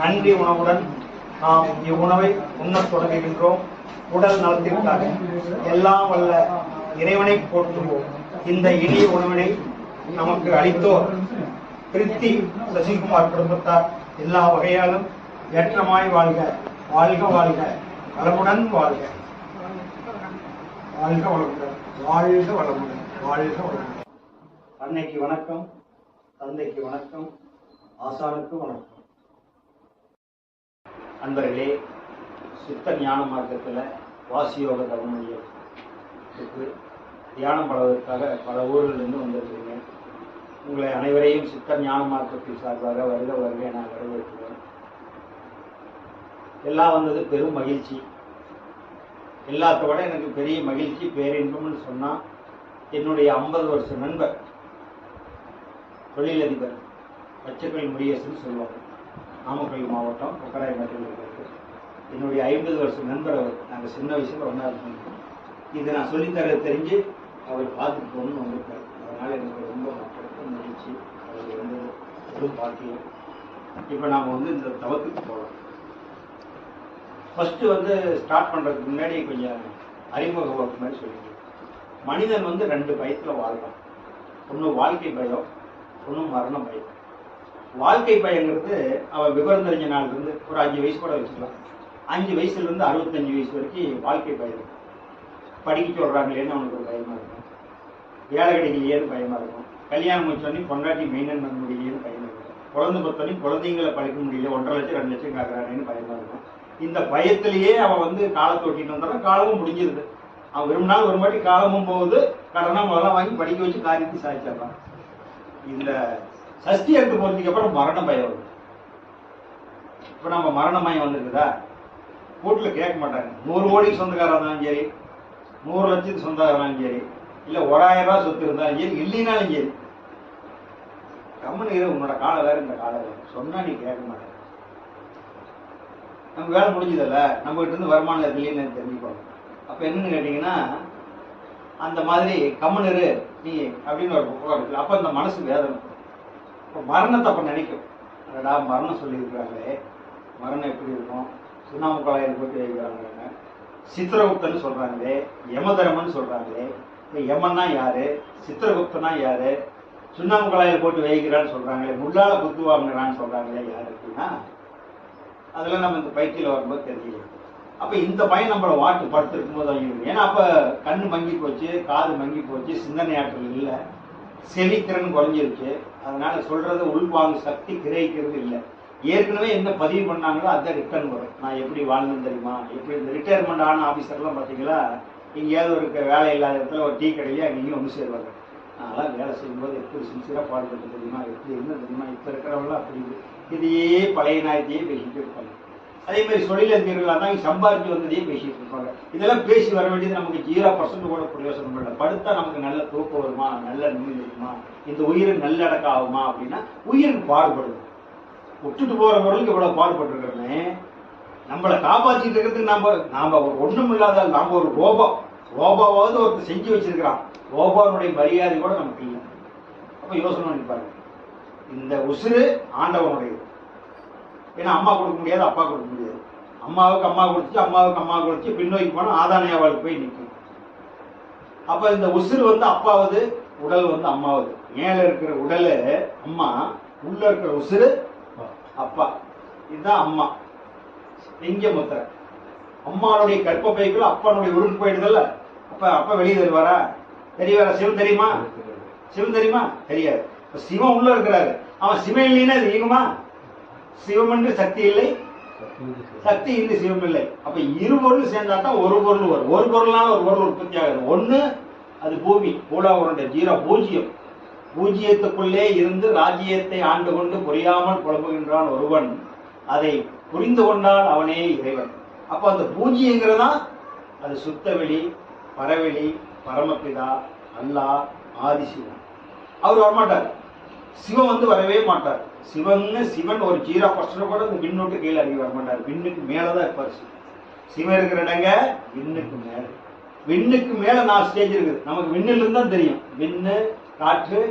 நன்றி உணவுடன் நாம் இவ்வுணவை உண்ணத் தொடங்குகின்றோம். உடல் நலத்திற்காக எல்லாம் வல்ல இறைவனை போற்றுவோம். இந்த இனிய உணவினை நமக்கு அளித்தோர் பிரித்தி சசிகுமார் குடும்பத்தார் எல்லா வகையாலும் ஏற்றமாய் வாழ்க, வாழ்க வாழ்க, வளமுடன் வாழ்க, வாழ்க வளமுடன், வாழ்க வளமுடன், வாழ்க வளமுடன். அன்னைக்கு வணக்கம், தந்தைக்கு வணக்கம், ஆசானுக்கு வணக்கம். அன்பர்களே, சித்த ஞான மார்க்கத்தில் வாசியோக தவமொழிக்கு தியானம் படுவதற்காக பல ஊர்களிலிருந்து வந்திருக்கிறீங்க. உங்களை அனைவரையும் சித்த ஞான மார்க்கத்தின் சார்பாக வருக வருக என வரவேற்கிறேன். எல்லாம் வந்தது பெரும் மகிழ்ச்சி. எல்லாத்தோட எனக்கு பெரிய மகிழ்ச்சி பேரின்பம்னு சொன்னால் என்னுடைய 50 வருஷ நண்பர் தொழிலதிபர் பச்சைக்கல் முரியேசன் சொல்லுவாங்க. நாமக்கல் மாவட்டம் கொக்கராயம்பட்டியில் இருக்கிறது. என்னுடைய 50 வருஷ நண்பர் அவர். நாங்கள் சின்ன வயசுல ஒன்றா இருக்கோம். இதை நான் சொல்லித்தர தெரிஞ்சு அவர் பார்த்துட்டு போகணும்னு வந்திருக்காரு. அதனால் எனக்கு ரொம்ப மகிழ்ச்சி. அவர் வந்து பெரும் பாக்கியம். இப்போ நாம் வந்து இந்த தவத்துக்கு போகலாம். ஃபஸ்ட்டு வந்து ஸ்டார்ட் பண்ணுறதுக்கு முன்னாடி கொஞ்சம் அறிமுக வகுப்பு மாதிரி சொல்லிடுறேன். மனிதன் வந்து 2 பயத்தில் வாழ்றான். ஒன்று வாழ்க்கை பயம், ஒன்று மரண பயம். வாழ்க்கை பயங்கிறது அவன் விவரம் தெரிஞ்ச நாள்லேருந்து ஒரு 5 வயசு கூட வச்சுக்கலாம். 5 வயசுலேருந்து 65 வயசு வரைக்கும் வாழ்க்கை பயம். படிக்க சொல்கிறாங்களேன்னு அவனுக்கு ஒரு பயமாக இருக்கும். வேலை கிடைக்கலையேன்னு பயமாக இருக்கும். கல்யாணம் முடிச்சோடனே பொண்டாட்டி மெயின்டைன் பண்ண முடியலையேன்னு பயமாக இருக்கும். குழந்தை பத்தோடனே குழந்தைங்களை படிக்க முடியல, 1,50,000 2 லட்சம் கேட்குறாங்கன்னு பயமாக இருக்கும். இந்த பயத்திலேயே அவன் வந்து காலத்தை ஓட்டிட்டு வந்தாலும் காலமும் முடிஞ்சிருது. அவன் விரும்பினாலும் ஒரு மாட்டி காலமும் போகுது. கடனா முதல்ல வாங்கி படிக்க வச்சு காரியத்தை சாதிச்சிடறான். இந்த சஷ்டி எடுத்து போறதுக்கு அப்புறம் மரண பயம் வருது. இப்போ நம்ம மரண பயம் வந்துருக்குதா? வீட்டில் கேட்க மாட்டாங்க. 100 கோடிக்கு சொந்தக்காரா இருந்தாலும் சரி, 100 லட்சத்துக்கு சொந்தக்காரனாலும் சரி, இல்லை 1000 ரூபா சொத்து இருந்தாலும் சரி, இல்லைனாலும் சரி, கம்மனு உன்னோட காலம் வேற இந்த காலம் வேறு சொன்னா நீ கேட்க மாட்டேன். நம்ம வேலை முடிஞ்சதில்ல, நம்ம கிட்ட இருந்து வருமானம் இல்லைன்னு தெரிஞ்சுக்கணும். அப்போ என்னன்னு கேட்டீங்கன்னா, அந்த மாதிரி கம்மனரு நீ அப்படின்னு ஒரு புகழ் இருக்கு. அப்போ இந்த மனசு வேதனை. இப்போ மரணத்தை அப்போ நினைக்கும். அடடா மரணம் சொல்லியிருக்கிறாங்களே, மரணம் எப்படி இருக்கும்? சுண்ணாம்பு காலையில் போட்டு வைக்கிறாங்க. சித்திரகுப்தன்னு சொல்றாங்களே, யமதர்மன்னு சொல்றாங்களே. இப்போ யமன்னா யாரு, சித்திரகுப்தனா யாரு, சுண்ணாம்பு காலையில் போட்டு வைக்கிறான்னு சொல்றாங்களே, முள்ளால குத்து வாங்குறான்னு சொல்றாங்களே யாரு அப்படின்னா, அதெல்லாம் நம்ம இந்த பயிற்சியில் வரும்போது தெரிஞ்சுக்கலாம். அப்போ இந்த பையன் நம்மளை வாட்டு படுத்திருக்கும் போது அவங்க, ஏன்னா அப்போ கண்ணு மங்கி போச்சு, காது மங்கி போச்சு, சிந்தனை ஆற்றல் இல்லை, செவித்திறன் குறைஞ்சிருச்சு. அதனால சொல்றதை உள்வாங்க சக்தி கிரகிக்கிறது இல்லை. ஏற்கனவே என்ன பதிவு பண்ணாங்களோ அதை ரிட்டர்ன் வரும். நான் எப்படி வாழ்ந்தேன்னு தெரியுமா? எப்படி இந்த ரிட்டையர்மெண்ட் ஆன ஆஃபீஸர்லாம் பார்த்தீங்களா, எங்கேயாவது ஒரு வேலை இல்லாத இடத்துல ஒரு டீ கடையிலே அங்கேயும் ஒன்று சேருவாங்க. அதெல்லாம் வேலை செய்யும்போது எப்படி சின்சியராக பாடுபட்டு தெரியுமா, எப்படி இருந்தது தெரியுமா, இப்போ இருக்கிறவங்களாம் அப்படி இதையே பழைய நாயத்தையே பேசிட்டு இருப்பாங்க. அதே மாதிரி தொழிலதிபர்களாக தான் சம்பாதிச்சு வந்ததையே பேசிட்டு இருப்பாங்க. இதெல்லாம் பேசி வர வேண்டியது நமக்கு 0% கூட பிரயோசனம் இல்லை. படுத்தா நமக்கு நல்ல தூக்கம் வருமா, நல்ல நிம்மதி இருக்குமா, இந்த உயிர் நல்லடக்கம் ஆகுமா அப்படின்னா உயிருக்கு பாடுபடுது. விட்டுட்டு போற பொருளுக்கு இவ்வளவு பாடுபட்டுருக்கிறோமே, நம்மளை காப்பாற்றிட்டு இருக்கிறதுக்கு நாம ஒன்றும் இல்லாத நாம ஒரு ரோபாவாவது ஒருத்தர் செஞ்சு வச்சிருக்கிறான். ரோபாவுடைய மரியாதை கூட நமக்கு இல்லை. அப்ப யோசனை பண்ணி பாருங்க. இந்த உசுறு ஆண்டவனுடையது. ஏன்னா அம்மா கொடுக்க முடியாது, அப்பா கொடுக்க முடியாது. அம்மாவுக்கு அம்மா கொடுத்துச்சு, அம்மாவுக்கு அம்மா கொடுத்து பின்னோக்கி போனா ஆதானியாவாளுக்கு போய் நிற்கும். அப்ப இந்த உசுறு வந்து அப்பாவது, உடல் வந்து அம்மாவது. மேல இருக்கிற உடலு அம்மா, உள்ள இருக்கிற உசுறு அப்பா. இதுதான் அம்மா. எங்க முத்திரை அம்மாவுடைய கற்பப்பைக்குள்ள அப்பானுடைய உறுப்பு போயிடுதல்ல. அப்ப வெளியே தருவாரா? தெரியவாரா? சிவன் தெரியுமா? சிவன் தெரியுமா? தெரியாது. சிவன் உள்ள இருக்கிறாரு. அவன் சிவன் இல்லைன்னா அது இயங்குமா? சிவம் என்று சக்தி இல்லை, சக்தி இல்லை சிவம் இல்லை. அப்ப இரு பொருள் சேர்ந்தா தான் ஒரு பொருள் வரும். ஒரு பொருள்னால ஒரு பொருள் உற்பத்தி ஆகுது. ஒண்ணு அது பூமி, பூலாவுடைய 0 பூஜ்ஜியம். பூஜ்ஜியத்துக்குள்ளே இருந்து ராஜ்யத்தை ஆண்டு கொண்டு புரியாமல் புலம்புகின்றான் ஒருவன், அதை புரிந்து கொண்டால் அவனே இறைவன். அப்ப அந்த பூஜ்ஜியங்கிறதா அது சுத்தவெளி, பரவெளி, பரமபிதா, அல்லாஹ், ஆதிசிவன். அவர் வரமாட்டார். சிவன் வந்து வரவே மாட்டார். சிவன் ஒரு 0% கூட இந்த விண்ணோட்டு கீழே அறிய வரமாட்டார். விண்ணுக்கு மேலதான் இருப்பார். சிவன் இருக்கிற இடங்க விண்ணுக்கு மேல. விண்ணுக்கு மேல 4 ஸ்டேஜ் இருக்குது. நமக்கு விண்ணில் இருந்தா தெரியும். விண்ணு, காற்று,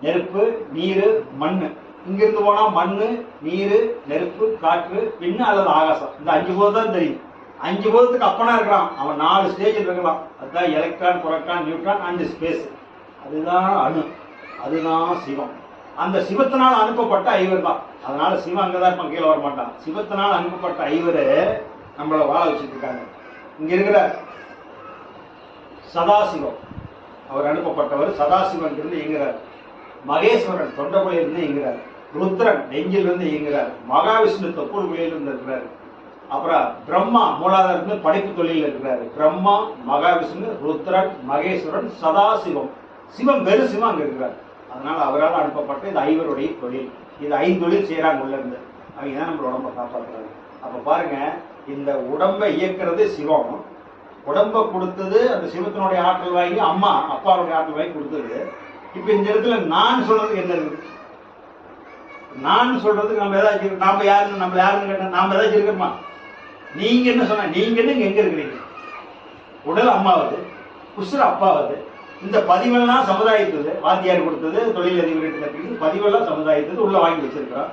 நெருப்பு, நீர், மண்ணு. இங்கிருந்து போனா மண்ணு, நீரு, நெருப்பு, காற்று, விண்ணு அல்லது ஆகாசம். இந்த 5 போது தான் தெரியும். 5 போதத்துக்கு அப்பனா இருக்கிறான். அவன் 4 ஸ்டேஜில் இருக்கலாம். அதுதான் electron, proton, neutron and space. அதுதான் அணு, அதுதான் சிவம். அந்த சிவத்தினால் அனுப்பப்பட்ட ஐவர் தான். அதனால சிவம் அங்கதான் இருப்பான், கீழே வர மாட்டான். சிவத்தினால் அனுப்பப்பட்ட ஐவரு நம்மள வாழ வச்சுட்டு இருக்காங்க. இங்க இருக்கிற சதாசிவம், அவர் அனுப்பப்பட்டவர். சதாசிவன் இருந்து இயங்குறார். மகேஸ்வரன் தொண்டபுலையிலிருந்து இயங்குறார். ருத்ரன் நெஞ்சிலிருந்து இயங்குறார். மகாவிஷ்ணு தொப்புள்குழியிலிருந்து இருக்கிறார். அப்புறம் பிரம்மா மூலாதாரத்திலிருந்து படைப்பு தொழில் இருக்கிறாரு. பிரம்மா, மகாவிஷ்ணு, ருத்ரன், மகேஸ்வரன், சதாசிவம். சிவம் வெறும் சிவம் அங்க இருக்கிறார். அதனால அவரால் அனுப்பப்பட்ட இந்த ஐவருடைய தொழில். இது 5 தொழில் செய்யறாங்க உள்ள இருந்து. அவங்க தான் நம்ம உடம்பை காப்பாற்றுறாங்க. அப்ப பாருங்க, இந்த உடம்பை இயக்கிறது சிவம். உடம்பை கொடுத்தது அந்த சிவத்தினுடைய ஆற்றல் வாங்கி அம்மா அப்பாவுடைய ஆற்றல் வாங்கி கொடுத்தது. இப்ப இந்த இடத்துல நான் சொல்றதுக்கு என்ன இருக்கு? நான் சொல்றதுக்கு நம்ம ஏதாச்சும் நாம யாருன்னு கேட்டா நாம ஏதாச்சும் இருக்கிறோமா? நீங்க என்ன சொன்ன? நீங்க எங்க இருக்கிறீங்க? உடல் அம்மாவது, உசுர அப்பாவது. இந்த பதிவெல்லாம் சமுதாயத்தது. வாத்தியார் கொடுத்தது, தொழிலதிபர் கற்றுக்கிட்டு பதிவெல்லாம் சமுதாயத்தது உள்ள வாங்கி வச்சிருக்கிறோம்.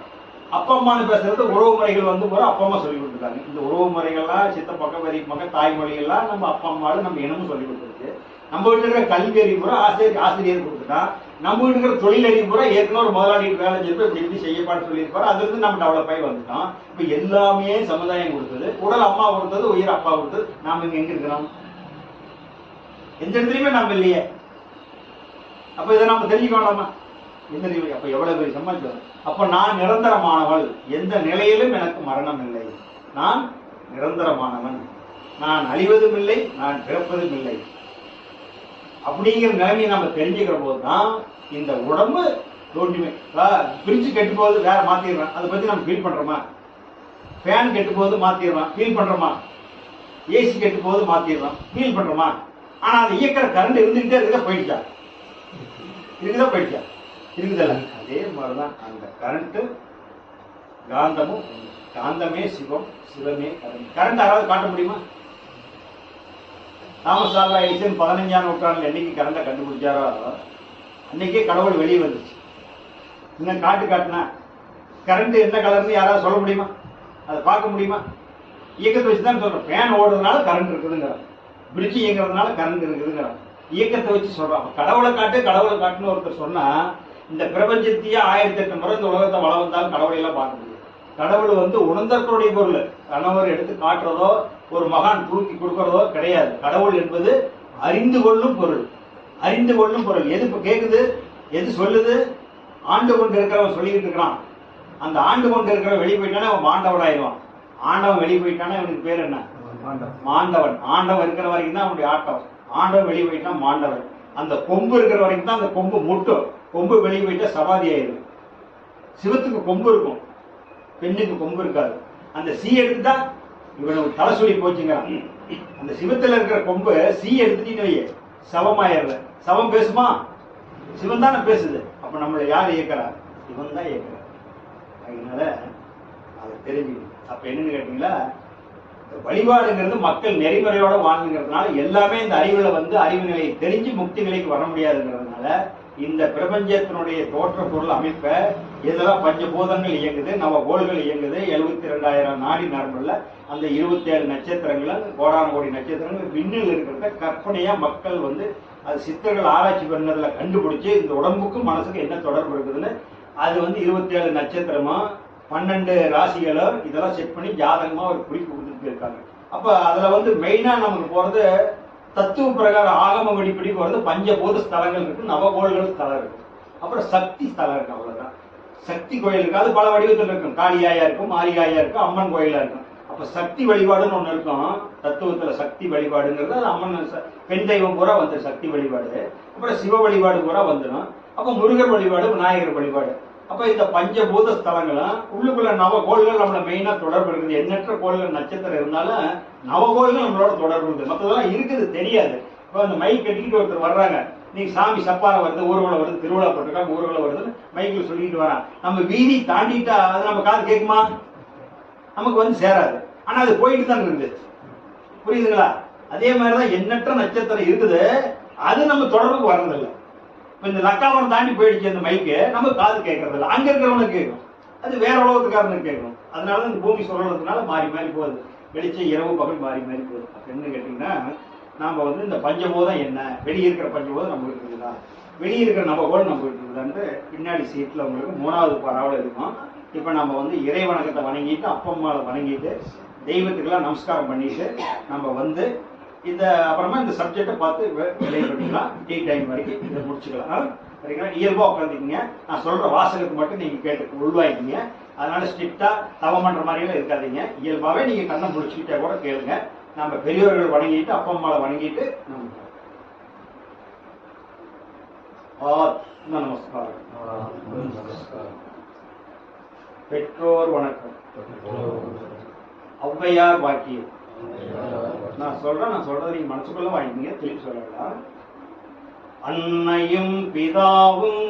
அப்பா அம்மானு பேசுறது உறவு முறைகள் வந்து போற அப்பா அம்மா சொல்லி கொடுத்துருக்காங்க. இந்த உறவு முறைகள்லாம் சித்த பக்கம் வரி பக்கம் தாய்மொழிகள்லாம் நம்ம அப்பா அம்மாவும் நம்ம இனமும் சொல்லி கொடுத்துருக்கு. நம்ம வீட்டு இருக்கிற கல்வி அறிவு பூரா ஆசிரியர் கொடுத்துட்டான். நம்ம வீட்டு இருக்கிற தொழில் அறிவு பூரா ஏற்கனவே ஒரு முதலாளிக்கு வேலை செய்யப்போ இப்படி இப்படி செய்யப்பான்னு சொல்லியிருப்பாரு. அதுல இருந்து நம்ம டெவலப் ஆகி வந்துட்டோம். இப்ப எல்லாமே சமுதாயம் கொடுத்தது. உடல் அம்மா கொடுத்தது, உயிர் அப்பா கொடுத்தது. நாம இங்க எங்க இருக்கிறோம்? எந்த இடத்துலயுமே நாம இல்லையே. அப்ப இதை நம்ம தெரிஞ்சுக்க வேண்டாமா? அப்ப எவ்வளவு பெரிய சமாளிச்சோம். அப்ப நான் நிரந்தரமானவள். எந்த நிலையிலும் எனக்கு மரணம் இல்லை. நான் நிரந்தரமானவன். நான் அழிவதும் இல்லை, நான் பிறப்பதும் இல்லை. அப்படிங்கிற நிலைமையை நம்ம தெரிஞ்சுக்கிற போதுதான் இந்த உடம்பு தோன்றுமே. பிரிட்ஜ் கெட்டு போகுது, வேற மாத்திடுறான். அதை பத்தி நம்ம ஃபீல் பண்றோமா? ஃபேன் கெட்டு போகுது, மாத்திடுறான். ஃபீல் பண்றோமா? ஏசி கெட்டு போகுது, மாத்திடுறான். ஃபீல் பண்றோமா? ஆனா அதை இயக்கிற கரண்ட் இருந்துகிட்டே இருக்குதா, போயிடுச்சா? இருக்குதா, போயிடுச்சா? இருக்குதல்ல. அதே மாதிரிதான் அந்த கரண்ட் காந்தமும். காந்தமே சிவம், சிவமே கரண்ட். கரண்ட் யாராவது காட்ட முடியுமா? தாமஸ் ஆல்வா எடிசன் 15ஆம் நூற்றாண்டுல என்னைக்கு கரண்டை கண்டுபிடிச்சாரோ அன்னைக்கே கடவுள் வெளியே வந்துச்சு. இன்னும் காட்டுனா கரண்ட் என்ன கலர்னு யாராவது சொல்ல முடியுமா? அதை பார்க்க முடியுமா? இயக்கத்தை வச்சுதான் சொல்றோம். ஃபேன் ஓடுறதுனால கரண்ட் இருக்குதுங்கிறான். பிரிட்ஜ் இயங்குறதுனால கரண்ட் இருக்குதுங்கிறான். இயக்கத்தை வச்சு சொல்றான். கடவுளை காட்டுன்னு ஒருத்தர் சொன்னா, இந்த பிரபஞ்சத்தையே 1008 முறை இந்த உலகத்தை வள வந்தாலும் கடவுளை எல்லாம் பார்க்க முடியும். கடவுள் வந்து உணர்ந்தற்கனுடைய பொருள். கணவர் எடுத்து காட்டுறதோ ஒரு மகான் தூக்கி கொடுக்கறதோ கிடையாது. கடவுள் என்பது அறிந்து கொள்ளும் பொருள். அறிந்து கொள்ளும் பொருள். எது இப்ப கேக்குது, எது சொல்லுது? ஆண்டு கொண்டு இருக்கிறவன் சொல்லிக்கிட்டு இருக்கிறான். அந்த ஆண்டு கொண்டு இருக்கிறவன் வெளியே போயிட்டானே அவன் மாண்டவன் ஆயிடுவான். ஆண்டவன் வெளியே போயிட்டானே அவனுக்கு பேர் என்ன? மாண்டவன். ஆண்டவன் இருக்கிற வரைக்கும் தான் அவனுடைய ஆட்டம். ஆண்டவன் வெளியே போயிட்டா மாண்டவன். அந்த கொம்பு இருக்கிற வரைக்கும் தான் அந்த கொம்பு முட்டும். கொம்பு வெளியே போயிட்டா சமாதி ஆயிடும். சிவத்துக்கு கொம்பு இருக்கும், பெண்ணுக்கு கொம்பு இருக்காது. அந்த சீ எடுத்துட்டா இவனுக்கு தலை சொல்லி போச்சுங்கிறான். அந்த சிவத்துல இருக்கிற கொம்பு சீ எடுத்துட்டு சவமாயிடுற. சவம் பேசுமா? சிவன் தானே பேசுது. அப்ப நம்மளை யார் இயக்கிறா? சிவன் தான் இயக்கிறார். அதனால அதை தெரிஞ்சுக்கணும். அப்ப என்னன்னு கேட்டீங்களா, வழிபாடுங்கிறது மக்கள் நெறிமுறையோட வாழ்ந்துங்கிறதுனால எல்லாமே இந்த அறிவுல வந்து அறிவு நிலையை தெரிஞ்சு முக்தி நிலைக்கு வர முடியாதுங்கிறதுனால இந்த பிரபஞ்சத்தினுடைய தோற்ற பொருள் அமைப்பை இதெல்லாம் பஞ்சபூதங்கள் இயங்குது, நவகோள்கள் இயங்குது, 72,000 நாடி நரம்புல அந்த 27 நட்சத்திரங்கள், கோடான கோடி நட்சத்திரங்கள் விண்ணில் இருக்கிறத கற்பனையா மக்கள் வந்து அது சித்தர்கள் ஆராய்ச்சி பண்ணதுல கண்டுபிடிச்சு இந்த உடம்புக்கும் மனசுக்கு என்ன தொடர்பு இருக்குதுன்னு அது வந்து 27 நட்சத்திரமா 12 ராசிகளோ இதெல்லாம் செக் பண்ணி ஜாதகமா ஒரு குறிப்பு கொடுத்துட்டு இருக்காங்க. அப்ப அதுல வந்து மெயினா நமக்கு போறது தத்துவ பிரகாரம் ஆகம வழிபடி போறது பஞ்சபூத ஸ்தலங்கள் இருக்கு, நவகோள்கள் ஸ்தலம் இருக்கு, அப்புறம் சக்தி ஸ்தலம் இருக்கு. அவ்வளவுதான். சக்தி கோயில் இருக்கு. அது பல வடிவத்தில் இருக்கும். காளியாயா இருக்கும், மாரியாயா இருக்கும், அம்மன் கோயிலா இருக்கும். அப்ப சக்தி வழிபாடுன்னு ஒண்ணு இருக்கும். தத்துவத்துல சக்தி வழிபாடுங்கிறது அது அம்மன் பெண் தெய்வம் பூரா வந்து சக்தி வழிபாடு. அப்புறம் சிவ வழிபாடு பூரா வந்துடும். அப்ப முருகர் வழிபாடு, விநாயகர் வழிபாடு. அப்ப இந்த பஞ்சபூத ஸ்தலங்களும் உள்ளுக்குள்ள நவகோள்கள் நம்மள மெயினா தொடர்பு இருக்குது. எண்ணற்ற கோள்கள் நட்சத்திரம் இருந்தாலும் நவகோள்கள் நம்மளோட தொடர்பு இருக்குது. மற்றதெல்லாம் இருக்குது, தெரியாது. இப்ப அந்த மைக் கட்டிக்கிட்டு ஒருத்தர் வர்றாங்க, நீங்க சாமி சப்பாரம் வருது, ஊர்வலம் வருது, திருவிழா போட்டிருக்காங்க, ஊர்வலம் வருதுன்னு மைக்கில் சொல்லிட்டு வரான். நம்ம வீதி தாண்டிட்டா அது நம்ம காது கேட்குமா? நமக்கு வந்து சேராது. ஆனா அது போயிட்டு தான் இருக்குது. புரியுதுங்களா? அதே மாதிரிதான் எண்ணற்ற நட்சத்திரம் இருக்குது, அது நம்ம தொடர்புக்கு வர்றதில்லை. இப்ப இந்த லக்காவரம் தாண்டி போயிடுச்சு அந்த மைக்கு, நம்ம காது கேட்கறது இல்லை, அங்க இருக்கிறவனுக்கு கேட்கும், அது வேற உலகத்துக்காரனுக்கு கேட்கும். அதனால இந்த பூமி சொல்றதுனால மாறி மாறி போகுது, வெளிச்சம் இரவு பகல் மாறி மாறி போகுது. அப்ப என்ன கேட்டீங்கன்னா, நாம வந்து இந்த பஞ்சபோதம் என்ன, வெளியே இருக்கிற பஞ்சபோதம் நம்ம இருக்குதா, வெளியே இருக்கிற நம்ம கூட நம்ம இருக்குதான்னு பின்னாடி சீட்ல உங்களுக்கு 3வது பாராவில் இருக்கும். இப்ப நம்ம வந்து இறை வணக்கத்தை வணங்கிட்டு, அப்பா அம்மாவை வணங்கிட்டு, தெய்வத்துக்கெல்லாம் நமஸ்காரம் பண்ணிட்டு நம்ம வந்து இந்த அப்புறமா இந்த சப்ஜெக்டை பார்த்து விளைய பண்ணிக்கலாம். டீ டைம் வரைக்கும் இதை முடிச்சுக்கலாம். சரிங்களா? இயல்பா உட்காந்துக்கிங்க. நான் சொல்ற வாசகத்துக்கு மட்டும் நீங்க கேட்டு உள்வாய்க்கிங்க. அதனால ஸ்ட்ரிக்டா தவம் பண்ற மாதிரியெல்லாம் இருக்காதீங்க. இயல்பாவே நீங்க கண்ணை முடிச்சுக்கிட்டே கூட கேளுங்க. நம்ம பெரியவர்கள் வணங்கிட்டு, அப்பா அம்மாவை வணங்கிட்டு நமஸ்காரம். பெற்றோர் வணக்கம். ஔவையார் வாக்கியம் நான் சொல்றதை நீங்க மனசுக்குள்ள வாங்கிங்க, திருப்பி சொல்லலாம். அன்னையும் பிதாவும்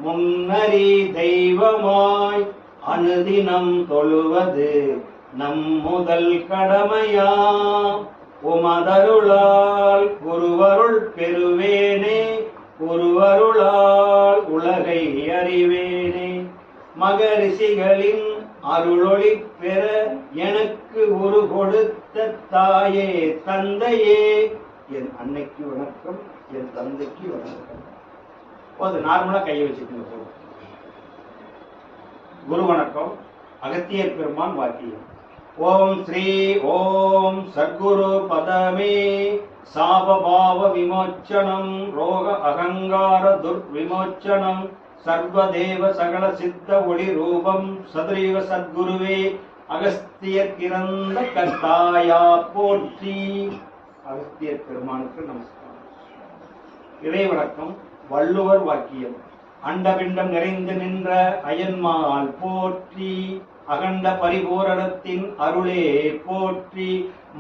முன்னறி தெய்வமாய் அனுதினம் தொழுவது நம் முதல் கடமையா, உமதருளால் குருவருள் பெறுவேனே, குருவருளால் உலகை அறிவேனே, மகரிஷிகளின் அருளொளி பெற எனக்கு உரு கொடுத்த தாயே தந்தையே, என் அன்னைக்கு வணக்கம், என் தந்தைக்கு வணக்கம். அது நார்மலா கையை வச்சுக்கோங்க போதும். குரு வணக்கம். அகத்தியர் பெருமான் வாக்கியம். ஓம் ஸ்ரீ ஓம் சத்குரு பதமே சாபபாவ விமோச்சனம் ரோக அகங்கார துர்விமோச்சனம் சர்வதேவ சகல சித்த ஒளி ரூபம் சதுரீவ சத்குருவே அகஸ்தியர் கிறந்த கர்த்தாயா போற்றி. அகஸ்தியர் பெருமானுக்கு நமஸ்காரம். இறை வணக்கம். வள்ளுவர் வாக்கியம். அண்டபிண்டம் நிறைந்து நின்ற அயன்மால் போற்றி, அகண்ட பரிபூரணத்தின் அருளே போற்றி,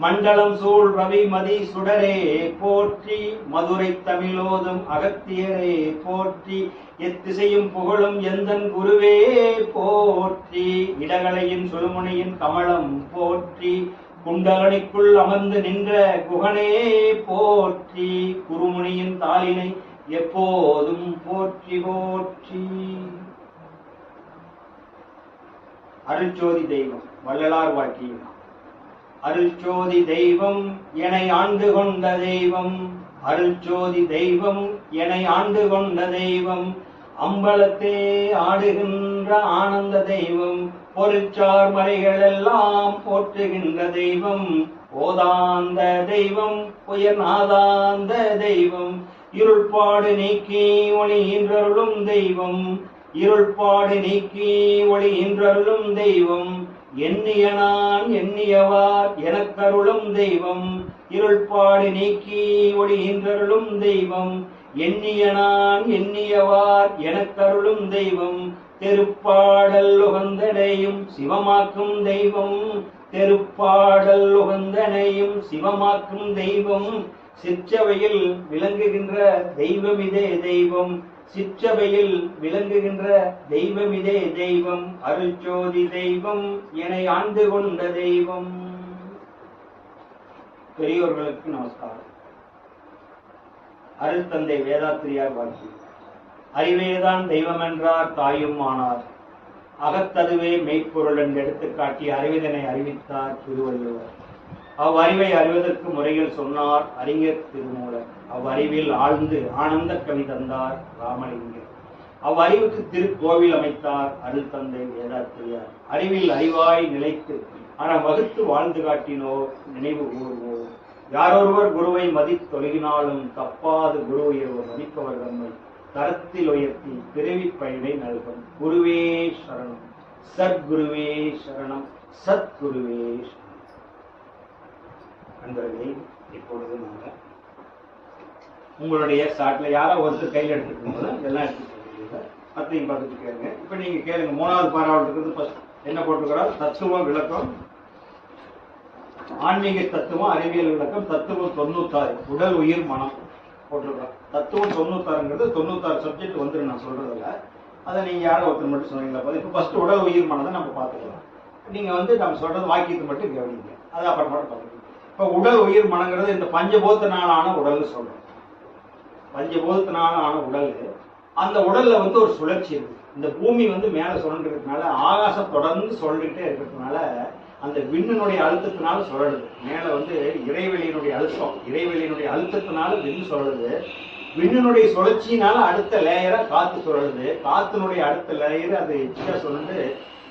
மண்டலம் சூழ் ரவி மதி சுடரே போற்றி, மதுரை தமிழோதும் அகத்தியரே போற்றி, எத்திசையும் புகழும் எந்தன் குருவே போற்றி, இடகலையின் சுழுமுனையின் கமலம் போற்றி, குண்டலனிக்குள் அமர்ந்து நின்ற குகனே போற்றி, குருமுனியின் தாளினை எப்போதும் போற்றி போற்றி. அருள்சோதி தெய்வம். வள்ளலார் வாக்கியம். அருள்சோதி தெய்வம் எனை ஆண்டு கொண்ட தெய்வம், அருள்சோதி தெய்வம் எனை ஆண்டு கொண்ட தெய்வம், அம்பலத்தே ஆடுகின்ற ஆனந்த தெய்வம், பொருட்சார் மறைகள் எல்லாம் போற்றுகின்ற தெய்வம், ஓதாந்த தெய்வம், உயர்நாதாந்த தெய்வம், இருள்பாடு நீக்கி ஒளி இன்றருளும் தெய்வம், இருள்பாடு நீக்கி ஒளி இன்றருளும் தெய்வம், எண்ணிய நான் எண்ணியவார் எனக்கருளும் தெய்வம், இருள்பாடு நீக்கி ஒளி இன்றருளும் தெய்வம், எண்ணிய நான் எண்ணியவார் எனக்கருளும் தெய்வம், தெருப்பாடல் உகந்தனையும் சிவமாக்கும் தெய்வம், தெருப்பாடல் உகந்தனையும் சிவமாக்கும் தெய்வம், சிற்றவையில் விளங்குகின்ற தெய்வமிதே தெய்வம், சிற்றவையில் விளங்குகின்ற தெய்வமிதே தெய்வம், அருள்சோதி தெய்வம் எனை ஆண்டு கொண்ட தெய்வம். பெரியோர்களுக்கு நமஸ்காரம். அருள் தந்தை வேதாத்திரியார் வாக்கி. அறிவேதான் தெய்வம் என்றார் தாயும் ஆனார், அகத்ததுவே மெய்ப்பொருள் என்று எடுத்துக்காட்டி அறிவிதனை அறிவித்தார் திருவள்ளுவர். அவ்வறிவை அறிவதற்கு முறையில் சொன்னார் அறிஞர் திருமூலர். அவ்வறிவில் ஆழ்ந்து ஆனந்த கவி தந்தார் ராமலிங்கர். அவ்வறிவுக்கு திருக்கோவில் அமைத்தார் அருள் தந்தை வேதாத்திரியார். அறிவில் அறிவாய் நிலைத்து ஆனால் வகுத்து வாழ்ந்து காட்டினோர் நினைவு கூறுவோர். யாரொருவர் குருவை மதித்தொழுகினாலும் தப்பாது குரு உயர்வு மதிப்பவர் தம்மை தரத்தில் உயர்த்தி பிறவி பயனை நல்கும். குருவே சரணம், சத்குருவே சரணம், சத்குருவே சரணம். நண்பர்களே, இப்பொழுது நாங்கள் உங்களுடைய சாட்டில் யாரோ ஒருத்தர் கையில் எடுத்துக்கோங்க, எல்லாம் எடுத்துக்கோங்க, மற்றையும் பார்த்துட்டு கேளுங்க. இப்போ நீங்க கேளுங்க. 3வது பாராவில் இருக்கிறது என்ன போட்டுக்கிறார்? தத்துவம் விளக்கம், ஆன்மீக தத்துவம், அறிவியல் விளக்கம், தத்துவம் 96, உடல் உயிர் மனம் போட்டிருக்கிறோம். தத்துவம் 96ங்கிறது 96 சப்ஜெக்ட் வந்துடும் நான் சொல்றதில்ல. அதை நீங்க யாரோ ஒருத்தர் மட்டும் சொன்னீங்களா? இப்போ ஃபர்ஸ்ட் உடல் உயிர் மனதை நம்ம பார்த்துக்கலாம். நீங்க வந்து நம்ம சொல்றது வாக்கியத்தை மட்டும் கவனிங்க, அது அப்புறமா பார்த்துக்கலாம். இப்போ உடல் உயிர் மனங்கிறது இந்த பஞ்சபூதத்தினாலான உடல்னு சொல்றோம். பஞ்சபூதத்தினாலான உடல் அந்த உடல்ல வந்து ஒரு சுழற்சி இருக்கு. இந்த பூமி வந்து மேல சுழன்றதுனால, ஆகாசம் தொடர்ந்து சுழண்டுகிட்டே இருக்கிறதுனால அந்த விண்ணினுடைய அழுத்தத்தினால சுழலுது. மேல வந்து இறைவெளியினுடைய அழுத்தத்தினால விண்ணு சுழலுது. விண்ணினுடைய சுழற்சியினால அடுத்த லேயரா காத்து சுழலுது. காத்தினுடைய அடுத்த லேயர் அது எச்சா சுழண்டு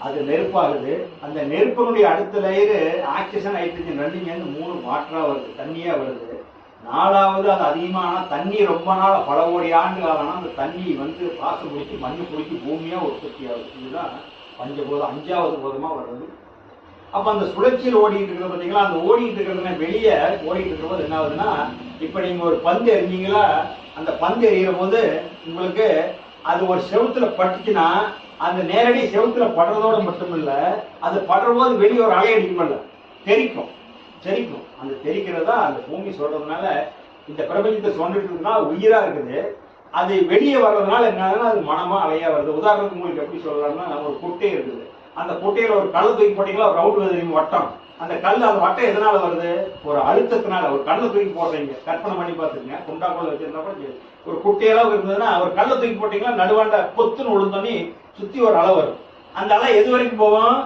அது நெருப்பாகுது. அந்த நெருப்பினுடைய அடுத்த லேயரு ஆக்சிஜன் ஹைட்ரஜன் ரெண்டும் சேர்ந்து 3 வாட்டரா வருது, தண்ணியா வருது. 4வது அது அதிகமான தண்ணி ரொம்ப நாள் பல கோடி ஆண்டு காலம்னா அந்த தண்ணி வந்து பாசம் பிடிச்சி மண்ணு பிடிச்சி பூமியா உற்பத்தி ஆகுது. இதுதான் பஞ்சபூதம் 5வது பூதமா வருது. அப்ப அந்த சுழற்சியில் ஓடிட்டு இருக்கிறது பார்த்தீங்களா, அந்த ஓடிட்டு இருக்கிறதுனா வெளியே ஓடிட்டு இருக்கிறது என்ன ஆகுதுன்னா, இப்ப நீங்க ஒரு பந்து எறிஞ்சீங்களா, அந்த பந்து எறிகிற போது உங்களுக்கு அது ஒரு செவுத்துல பட்டுச்சுன்னா அந்த நேரடி செவுத்துல படுறதோட மட்டும் இல்ல, அது படுற போது வெளியே ஒரு அலை அடிக்கும்ல, தெரிக்கும். அந்த தெரிக்கிறதா அந்த பூமி சொல்றதுனால இந்த பிரபஞ்சத்தை சொன்னதுன்னா உயிரா இருக்குது. அது வெளியே வர்றதுனால என்னன்னா அது மனமா அலையா வருது. உதாரணத்துக்கு உங்களுக்கு எப்படி சொல்லலாம்னா, ஒரு குட்டை இருக்குது. அந்த குட்டையில ஒரு கல் தூக்கி போட்டீங்களா, ஒரு ரவுண்ட் வருது வட்டம். அந்த கல் அந்த வட்டம் எதனால வருது? ஒரு அழுத்தத்தினால. ஒரு கல்லை தூக்கி போடுறீங்க, கற்பனை பண்ணி பார்த்துருங்க. குண்டாக்குள்ள வச்சிருந்தா கூட ஒரு குட்டையெல்லாம் இருந்ததுன்னா ஒரு கல்லை தூக்கி போட்டீங்கன்னா நடுவாண்ட பொத்துன்னு விழுந்தோன்னே சுத்தி ஒரு அலை வரும். அந்த அலை எது வரைக்கும் போகும்?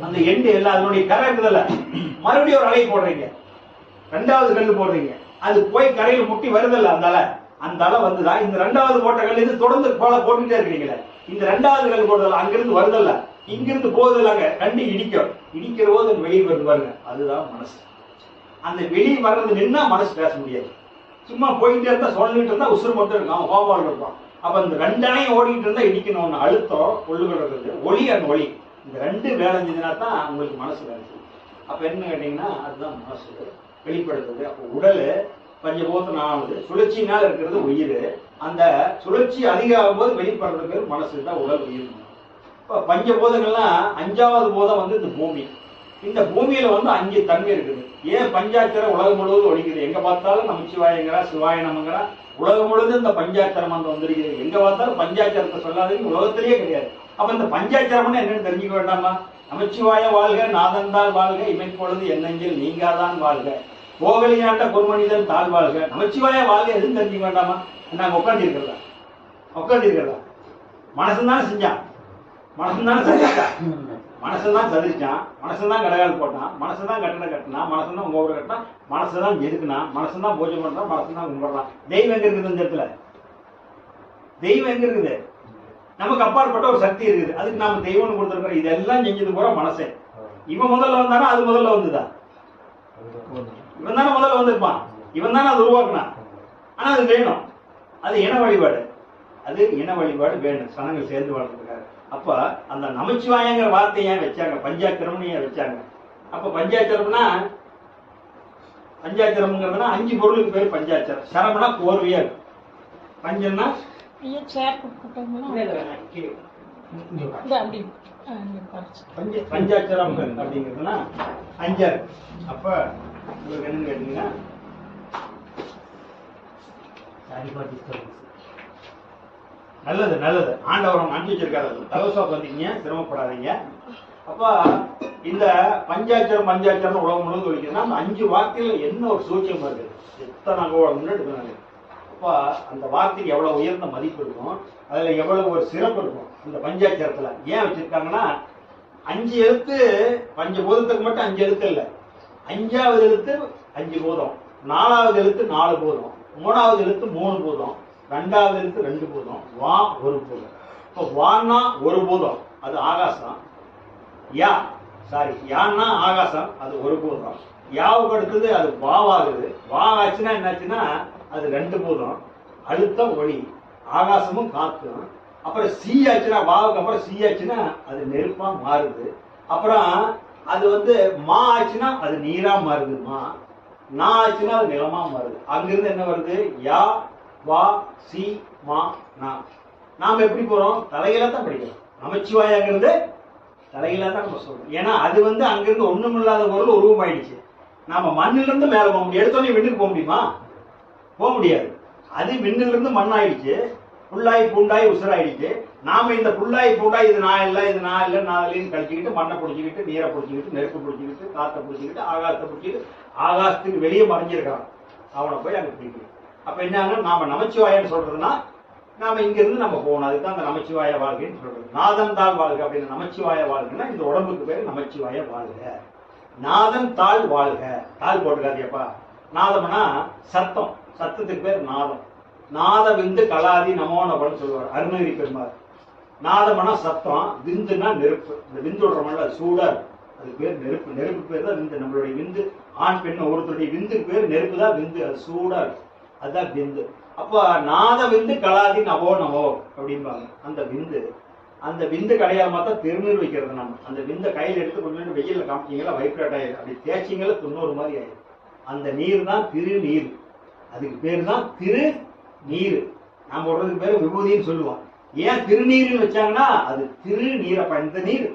அந்த எண்டு எல்லாம் அதனுடைய கரை இருக்குதுல்ல, மறுபடியும் ஒரு அலையை போடுறீங்க, 2வது கல் போடுறீங்க, அது போய் கரையில முட்டி வருதல்ல அந்த அலை வந்துதான். இந்த 2வது போட்ட கல் இது தொடர்ந்து போட்டுட்டே இருக்கிறீங்களே, இந்த 2வது கல் போடுறதுல அங்கிருந்து வருதல்ல, இங்கிருந்து போகுதில்லாங்க, கண்டு இடிக்கிற போது வெளியே வருது பாருங்க, அதுதான் மனசு. அந்த வெளியே வர்றது நின்னா மனசு பேச முடியாது. சும்மா போயிட்டே இருந்தா சொல்லிட்டு இருந்தா உசுறு மட்டும் இருக்கும், கோபால் இருப்பான். அப்ப இந்த 2 அணையும் ஓடிட்டு இருந்தா இடிக்கணும். அழுத்தம் கொள்ளுகிறது, ஒளி அந்த ஒளி, இந்த 2 வேலை செஞ்சதுனா தான் உங்களுக்கு மனசு வேலை செய்யும். அப்ப என்ன கேட்டீங்கன்னா அதுதான் மனசு வெளிப்படுத்துது. அப்போ உடல் பஞ்சபூதம் 4வது, சுழற்சியினால் இருக்கிறது உயிர். அந்த சுழற்சி அதிகமாகும் போது வெளிப்படுறது மனசு தான் உடல் உயிர். இப்போ பஞ்சபூதங்கள்லாம் 5வது பூதம் வந்து இந்த பூமி. இந்த பூமியில வந்து 5 தன்மை இருக்குது. ஏன் பஞ்சாட்சரம் உலகம் முழுவதும் ஒழிக்குது? எங்க பார்த்தாலும் நமச்சிவாயங்கிறா, சிவாய நமங்கிறா, உலகம் முழுவதும் இந்த பஞ்சாட்சரம் வந்து வந்திருக்குது. எங்க பார்த்தாலும் பஞ்சாட்சரத்தை சொல்லாதது உலகத்திலேயே கிடையாது. அப்ப இந்த பஞ்சாட்சரம்னு என்னன்னு தெரிஞ்சுக்க வேண்டாமா? நமச்சிவாய வாழ்க, நாதந்தால் வாழ்க, இமைப்பொழுது என்னெஞ்சில் நீங்காதான் வாழ்க, கோகலியாண்ட பொன்மனிதன் தாழ் வாழ்க, நமச்சிவாய வாழ்க, எதுவும் தெரிஞ்சுக்க வேண்டாமா? நாங்க உட்காந்து இருக்கிறதா மனசுதான் செஞ்சான், மனசுதான் சதிச்சான், மனசுதான் கடையால் போட்டான், மனசுதான் கட்டணம் கட்டினான், மனசுதான் உங்க ஊரை கட்டினா, மனசுதான் எதுக்குனான், மனசுதான் பூஜை பண்றான், மனசுதான் கும்பிடுறான். தெய்வம் எங்க இருக்குது? இந்த இடத்துல தெய்வம் எங்க இருக்குது? நமக்கு அப்பாற்பட்ட ஒரு சக்தி இருக்குது. அதுக்கு நாம தெய்வம்னு கொடுத்துருக்கோம். இதெல்லாம் செஞ்சது பூரா மனசே. இவன் முதல்ல வந்தானா அது முதல்ல வந்துதா? இவன் தானே முதல்ல வந்திருப்பான், இவன் தானே அது உருவாக்குனான். ஆனா அது வேணும், அது இன வழிபாடு, வேணும் சனங்கள் சேர்ந்து வாழ்றதுக்காக. அப்ப அந்த நமச்சிவாயங்கிற வார்த்தையை ஏன் வச்சாங்க? பஞ்சாட்சரம்னு ஏன் வச்சாங்க? அப்ப பஞ்சாட்சரம்ங்கிறதுனா 5 பொருளுக்கு பேர் பஞ்சாட்சரம். சரம்னா கோர்வையா இருக்கு, பஞ்சம்னா பஞ்சாட்சரம் அப்படிங்கிறதுனா 5 இருக்கு. அப்ப உங்களுக்கு என்னன்னு கேட்டீங்கன்னா நல்லது ஆண்டவரம் அனுப்பி வச்சிருக்காரு. தலசா வந்தீங்க, சிரமப்படாதீங்க. அப்ப இந்த பஞ்சாட்சரம் உலகம் முழுவதும் ஒழிக்குதுன்னா அந்த 5 வார்த்தையில என்ன ஒரு சூட்சம் இருக்குது, எத்தனை முன்னாடி. அப்ப அந்த வார்த்தைக்கு எவ்வளவு உயர்ந்த மதிப்பு இருக்கும், அதுல எவ்வளவு ஒரு சிறப்பு இருக்கும் இந்த பஞ்சாட்சரத்துல. ஏன் வச்சிருக்காங்கன்னா 5 எழுத்து பஞ்சபூதத்துக்கு மட்டும் 5 எழுத்து இல்ல, 5வது எழுத்து 5 பூதம், 4வது எழுத்து 4 பூதம், 3வது எழுத்து 3 பூதம், 2வது எழுத்து 2 பூதம், வா 1 பூதம். இப்போ வான்னா 1 பூதம், அது ஆகாசம். யான்னா ஆகாசம், அது 1 பூதம். யாவுக்கு அடுத்தது அது வாவாகுது. வாவாச்சுன்னா என்னாச்சுன்னா அது 2 பூதம், அழுத்தம் ஒளி, ஆகாசமும் காத்தும். அப்புறம் சி ஆச்சுன்னா, வாவுக்கு அப்புறம் சி ஆச்சுன்னா அது நெருப்பா மாறுது. அப்புறம் அது வந்து மா ஆச்சுன்னா அது நீரா மாறுது, நா ஆச்சுன்னா அது நிலமா மாறுது. அங்கிருந்து என்ன வருது? யா வா சி மா நா. நாம எப்படி போறோம்? தலையில தான் படிக்கிறோம். நமச்சிவாயங்கிறது தலையில தான் நம்ம சொல்றோம். ஏன்னா அது வந்து அங்கிருந்து ஒண்ணும் இல்லாத பொருள் உருவமாயிடுச்சு. நாம மண்ணில இருந்து மேல போக முடியும், எடுத்தோடனே விண்ணுக்கு போக முடியுமா? போக முடியாது. அது விண்ணில இருந்து மண் ஆயிடுச்சு, புல்லாய் பூண்டாய் உசுராயிடுச்சு. நாம இந்த புல்லாய் பூண்டாய் இது நான் இல்லை நாளின்னு கழிச்சுக்கிட்டு, மண்ணை பிடிச்சிக்கிட்டு, நீரை பிடிச்சிக்கிட்டு, நெருப்பு பிடிச்சிக்கிட்டு, காற்றை பிடிச்சிக்கிட்டு, ஆகாசத்தை பிடிச்சிக்கிட்டு, ஆகாசத்துக்கு வெளியே மறைஞ்சிருக்கான். அவனை போய் அங்க பிடிக்கணும். அப்ப என்ன நாம நமச்சிவாயன்னு சொல்றதுன்னா நாம இங்க இருந்து நம்ம போகணும். அதுதான் அந்த நமச்சிவாய வாழ்க்கைன்னு சொல்றது. நாதன் தாழ் வாழ்க அப்படின்னு நமச்சிவாய வாழ்க்கைன்னா இந்த உடம்புக்கு பேரு நமச்சிவாய வாழ்க. நாதன் தாழ் வாழ்க. தாழ் போட்டுக்காதியப்பா. நாதம்னா சத்தம், சத்தத்துக்கு பேர் நாதம். நாத விந்து கலாதி நமோனபன்னு சொல்லுவார் அருணகிரி பெருமாள். நாதம்னா சத்தம், விந்துனா நெருப்பு. இந்த விந்து விடுறோம்ல சூடா இருக்கும், அது பேர் நெருப்பு. நெருப்பு பேர் தான் விந்து. நம்மளுடைய விந்து ஆண் பெண் ஒருத்தருடைய விந்துக்கு பேர் நெருப்பு தான் விந்து. அது சூடா இருக்கும், அதுதான் விந்து. அப்ப நாத விந்து கலாதி நவோ நவோ அப்படிம்பாங்க. அந்த விந்து, அந்த விந்து கடையாளமா தான் திருநீர் வைக்கிறது. நம்ம அந்த விந்த கையில் எடுத்து கொண்டு வெயில காமிச்சிங்களா வைப்ரேட் ஆயிடும், அப்படி தேய்ச்சிங்களா 90 மாதிரி ஆயிடும். அந்த நீர் தான் திருநீர். அதுக்கு பேர் தான் திருநீர். நாம சொல்றதுக்கு பேரு விபூதின்னு சொல்லுவோம். ஏன் திருநீர்னு வச்சாங்கன்னா அது திருநீரப்பா. இந்த நீர்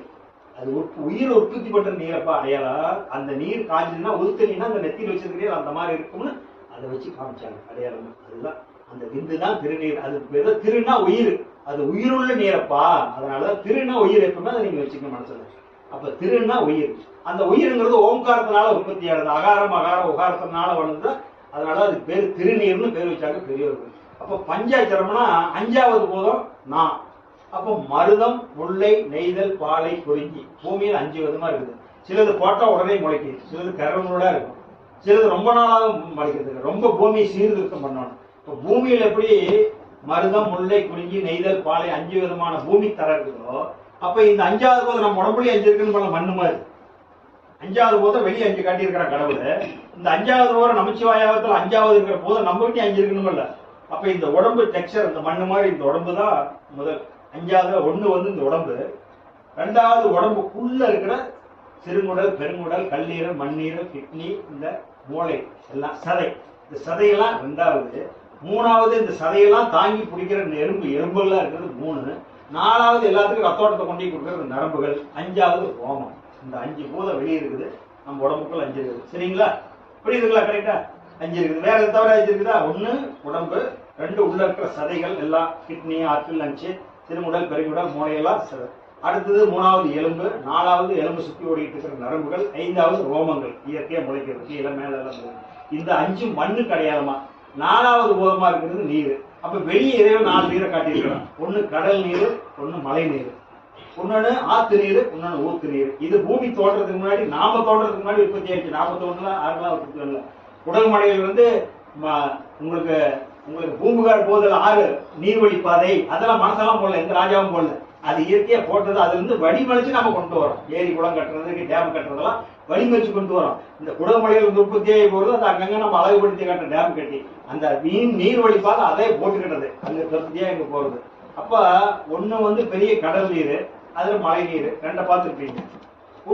அது உயிர் உற்பத்தி பண்ற நீரப்பா அடையாளம். அந்த நீர் காய்ச்சல்னா உளுத்தனா அந்த நெத்தியில் வச்சிருக்கிறீங்க அந்த மாதிரி இருக்கும்னு அதை வச்சு காமிச்சாங்க அடையாளம். அதுதான் அந்த விந்து தான் திருநீர். அது பேர் திருனா உயிர், அது உயிருள்ள நீரப்பா. அதனாலதான் திருனா உயிர் எப்பவுமே அதை நீங்க வச்சுக்க மனசுல. அப்ப திருனா உயிர். அந்த உயிருங்கிறது ஓங்காரத்தினால உற்பத்தி ஆகுது. அகாரம் அகாரம் உகாரத்தினால வளர்ந்து, அதனால அதுக்கு பேர் திருநீர்னு பேர் வச்சாங்க பெரியவர்கள். அப்ப பஞ்சாட்சரம்னா 5வது போதும் நான். அப்போ மருதம், முல்லை, நெய்தல், பாலை, குறிஞ்சி. பூமியில் 5 விதமா இருக்குது. சிலது போட்டா உடனே முளைக்குது, சிலது கரமுடா இருக்கும், சிலது ரொம்ப நாளாக முளைக்கிறது. ரொம்ப பூமியை சீர்திருத்தம் பண்ணணும். இப்போ பூமியில் எப்படி மருதம், முல்லை, குறிஞ்சி, நெய்தல், பாலை 5 விதமான பூமி தர இருக்குதோ, அப்ப இந்த 5வது போதும் நம்ம உடம்புலயும் 5 இருக்குன்னு போல மண்ணு மாதிரி. 5வது போதும் வெளியே 5 காட்டியிருக்கிற கடவுள். இந்த 5வது போற நமச்சிவாயத்தில் 5வது இருக்கிற போதும் நம்ம கிட்டே 5 இருக்கணும் இல்ல. அப்ப இந்த உடம்பு டெக்ஸ்சர் இந்த மண்ணு மாதிரி இந்த உடம்பு தான் முதல். 5வது ஒண்ணு வந்து இந்த உடம்பு. 2வது உடம்புக்குள்ள இருக்கிற சிறுங்குடல், பெருங்குடல், கல்லீரல், மண்ணீரல், கிட்னி, இந்த மூளை எல்லாம் சதை. இந்த சதையெல்லாம் 2வது. 3வது இந்த சதையெல்லாம் தாங்கி பிடிக்கிற எலும்புகள்லாம் இருக்கிறது 3. 4வது எல்லாத்துக்கும் ரத்தோட்டத்தை கொண்டு கொடுக்கறது நரம்புகள். 5வது ரோமம். இந்த 5 பூதம் வெளியே இருக்குது, நம்ம உடம்புக்குள்ள 5 இருக்குது. சரிங்களா? புரியுதுங்களா? கரெக்டா? 5 இருக்குது. வேற எது தவிர 5 இருக்குதா? 1 உடம்பு, 2 உள்ள இருக்கிற சதைகள் எல்லாம் கிட்னி, ஆற்றில், லஞ்சு, திருமுடல், பெருங்குடல், மூளையெல்லாம் சதை. அடுத்தது 3வது எலும்பு, 4வது எலும்பு சுத்தி ஓடிட்டு இருக்கிற நரம்புகள், 5வது ரோமங்கள் இயற்கையா முளைக்கிறது கீழே மேல எல்லாம். இந்த 5 மண்ணுக்கு அடையாளமா. 4வது பூதமா இருக்கிறது நீர். அப்ப வெளியே இறைவன் 4 நீரை காட்டியிருக்கிறான். 1 கடல் நீர், 1 மழை நீர், 1 ஆத்து நீர், 1 ஊத்து நீர். இது பூமி தோன்றதுக்கு முன்னாடி, நாம தோன்றதுக்கு முன்னாடி உற்பத்தி ஆயிடுச்சு. 41 6 உற்பத்தி வரல. உடல் மலைகள் வந்து உங்களுக்கு உங்களுக்கு பூம்புகார் போதல் 6 நீர்வழி பாதை அதெல்லாம் மனசெல்லாம் போடல, எந்த ராஜாவும் போடல. அது இயற்கையா போட்டது. அதுல இருந்து வடிமலிச்சு நம்ம கொண்டு வரோம். ஏரி குளம் கட்டுறதுக்கு, டேம் கட்டுறதெல்லாம் வடிமலிச்சு கொண்டு வரோம். இந்த குடமலைகள் உற்பத்தியாகி போறது அது அங்கங்க நம்ம அழகுபடுத்தி கட்டுற டேம் கட்டி அந்த நீர்வழி பாதை அதே போட்டுக்கிட்டது அங்க உற்பத்தியா இங்க போறது. அப்ப 1 வந்து பெரிய கடல் நீர், அதுல மழை நீர் 2 பார்த்துருப்பீங்க.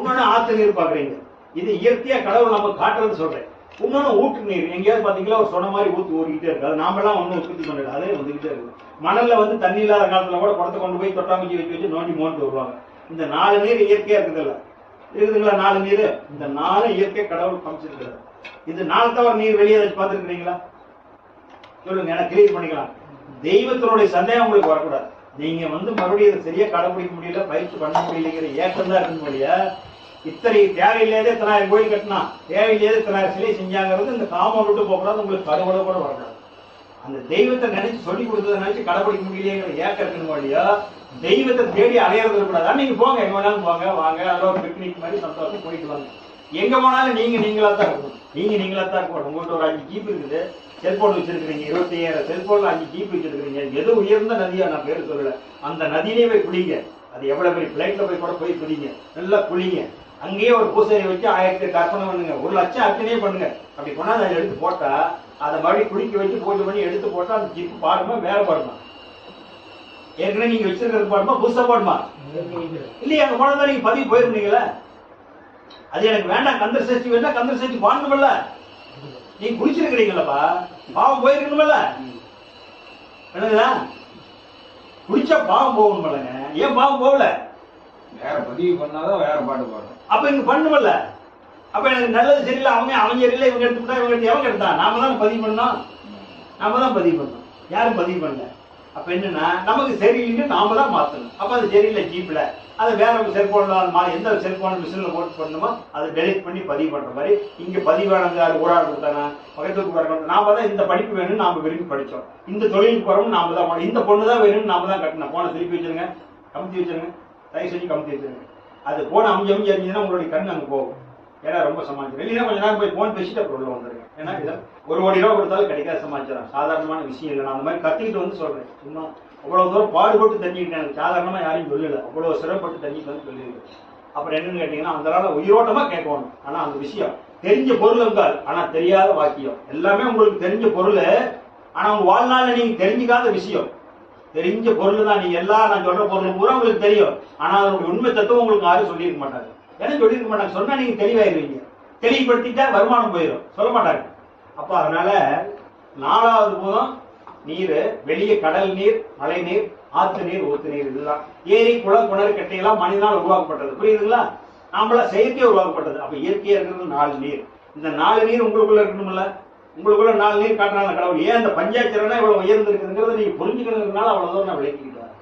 1 ஆத்து நீர் பாக்குறீங்க. இது இயற்கையா கடவுள் நம்ம காட்டுறது சொல்றேன். 1 ஊட்டு நீர். எங்கேயாவது பாத்தீங்களா ஒரு சொன்ன மாதிரி ஊத்து ஓடிக்கிட்டே இருக்கு. அது நாமெல்லாம் ஒன்னும் உற்பத்தி பண்ணல, அதே வந்துகிட்டே இருக்கு. மணல்ல வந்து தண்ணி இல்லாத காலத்துல கூட குடத்தை கொண்டு போய் தொட்டாமச்சி வச்சு நோண்டி மோண்டு வருவாங்க. இந்த 4 நீர் இயற்கையா இருக்குதுல்ல, இருக்குதுங்களா? 4 நீர். இந்த 4 இயற்கை கடவுள் காமிச்சிருக்கிறார். இது 4 தவிர நீர் வெளியே வச்சு பார்த்துருக்கீங்களா? சொல்லுங்க, எனக்கு கிளியர் பண்ணிக்கலாம். தெய்வத்தினுடைய சந்தேகம் உங்களுக்கு வரக்கூடாது. நீங்க வந்து மறுபடியும் இதை சரியா கடைபிடிக்க முடியல, பயிற்சி பண்ண முடியலைங்கிற ஏற்றம் தான் இருக்கணும் இல்லையா? இத்தனை தேவையில்லாத 1000 கோயில் கட்டினா, தேவையில்லாத 1000 சிலை செஞ்சாங்கிறது இந்த காமம் விட்டு போகக்கூடாது. உங்களுக்கு கருவடை கூட வரக்கூடாது. அந்த தெய்வத்தை நினைச்சு சொல்லி கொடுத்ததை நினைச்சு கடைபிடிக்க முடியலைங்கிற ஏக்கம் இருக்கணும் இல்லையா? தெய்வத்தை தேடி அலையிறது இருக்கக்கூடாது. நீங்க போங்க, எங்க வேணாலும் போங்க, வாங்க, அதில் ஒரு பிக்னிக் மாதிரி சந்தோஷம் போயிட்டு வாங்க. எங்க போனாலும் நீங்களா தான் இருக்கணும். நீங்களா தான் இருக்கணும். உங்கள்கிட்ட ஒரு 5 ஜீப் இருக்குது, செல்போன் வச்சிருக்கீங்க, 25,000 செல்போன்ல 5 ஜீப் வச்சிருக்கீங்க. எது உயர்ந்த நதியா நான் பேரு சொல்லல, அந்த நதியிலே போய் குளிங்க. அது எவ்வளவு பெரிய பிளைட்ல போய் கூட போய் குளிங்க, நல்லா குளிங்க. அங்கேயே ஒரு பூசையை வச்சு 1000 கற்பனை பண்ணுங்க, 1 லட்சம் அர்ச்சனையே பண்ணுங்க. அப்படி பண்ணா அதை எடுத்து போட்டா, அதை மறுபடியும் குளிக்க வச்சு பூஜை பண்ணி எடுத்து போட்டா அந்த ஜிப்பு பாடுமா வேற பாடுமா? ஏற்கனவே நீங்க வச்சிருக்கிறது பாடுமா புதுசா பாடுமா? இல்லையா? அங்க போனதான் நீங்க பதிவு போயிருந்தீங்களா? அது எனக்கு வேண்டாம், கந்தர் சஷ்டி வேண்டாம், கந்தர் சஷ்டி பாடணும்ல. நீங்க குளிச்சிருக்கிறீங்களப்பா, பாவம் போயிருக்கணும்ல. என்னங்களா? குளிச்சா பாவம் போகணும் இல்லைங்க. ஏன் பாவம் போகல? வேற பதிவு பண்ணாதான் வேற பாட்டு பாடும். அப்ப இங்க பண்ணுமல்ல. அப்ப எனக்கு நல்லது சரியில்லை, அவங்க சரியில்லை, இவங்க எடுத்துட்டா இவங்க எடுத்து எவங்க எடுத்தா? நாம தான் பதிவு பண்ணோம், நாம தான் பதிவு பண்ணோம். யாரும் பதிவு பண்ணல. அப்ப என்னன்னா நமக்கு சரியில்லைன்னு நாம தான் மாத்தணும். அப்ப அது சரியில்லை ஜீப்ல அதை வேற செல்போன்ல எந்த செல்போன் மிஷின்ல போட்டு பண்ணணுமோ அதை டெலிட் பண்ணி பதிவு பண்ற மாதிரி இங்க பதிவானது யாரு ஒரு ஆள் கொடுத்தாங்க பக்கத்துக்கு வரணும். நாம தான் இந்த படிப்பு வேணும்னு நாம விரும்பி படிச்சோம். இந்த தொழிலுக்கு போறோம்னு நாம தான் இந்த பொண்ணு தான் வேணும்னு நாம தான் கட்டணும். போனை திருப்பி வச்சிருங்க, கமுத்தி வச்சிருங்க, தயவு செஞ்சு கமுத்தி வச்சிருங்க. அது போன அமைஞ்சு அறிஞ்சுன்னா உங்களுடைய கண் அங்கே போகும். ஏன்னா ரொம்ப சமாச்சாரம் இல்லைன்னா கொஞ்ச நேரம் போய் போன் பேசிட்டு அப்புறம் உள்ள வந்துருங்க. ஏன்னா இதை 1 கோடி ரூபா கொடுத்தாலும் கிடைக்காத சமாச்சாரம், சாதாரணமான விஷயம் இல்லை. நான் அந்த மாதிரி கத்திக்கிட்டு வந்து சொல்றேன். சும்மா அவ்வளவு தூரம் பாடுபட்டு தெரிஞ்சுக்கிட்டேன். சாதாரணமா யாரையும் சொல்லல, அவ்வளவு சிரமப்பட்டு தெரிஞ்சுட்டு வந்து சொல்லியிருக்கேன். அப்புறம் என்னன்னு கேட்டீங்கன்னா அந்த உயிரோட்டமா கேட்கணும். ஆனா அந்த விஷயம் தெரிஞ்ச பொருள் இருந்தால் ஆனா தெரியாத வாக்கியம் எல்லாமே உங்களுக்கு தெரிஞ்ச பொருள். ஆனா உங்க வாழ்நாள்ல நீங்க தெரிஞ்சுக்காத விஷயம் தெரிஞ்ச பொருள் தான். நீங்க எல்லாம் நான் சொல்ற பொருள் பூரா உங்களுக்கு தெரியும். ஆனா அதனுடைய உண்மை தத்துவம் உங்களுக்கு யாரும் சொல்லியிருக்க மாட்டாங்க. ஏன்னா சொல்லியிருக்க மாட்டாங்க. சொன்னா நீங்க தெளிவாயிருவீங்க. தெளிவுபடுத்திட்டா வருமானம் போயிடும், சொல்ல மாட்டாங்க. அப்ப அதனால 4வது பூதம் நீர், வெளியே கடல் நீர், மழை நீர், ஆத்து நீர், ஊத்து நீர். இதுதான் ஏரி, குளம், கிணறு, கட்டையெல்லாம் மனிதனால் உருவாக்கப்பட்டது. புரியுதுங்களா? நாமளா செயற்கையா உருவாக்கப்பட்டது. அப்ப இயற்கையா இருக்கிறது 4 நீர். இந்த 4 நீர் உங்களுக்குள்ள இருக்கணும்ல. உங்களுக்குள்ள 4 நீர் காட்டினால கடவுள். ஏன் அந்த பஞ்சாட்சரனா இவ்வளவு உயர்ந்து இருக்குங்கிறத நீங்க புரிஞ்சுக்கிறதுனால அவ்வளவு தூரம் நான் விளக்கிக்கிட்டேன்.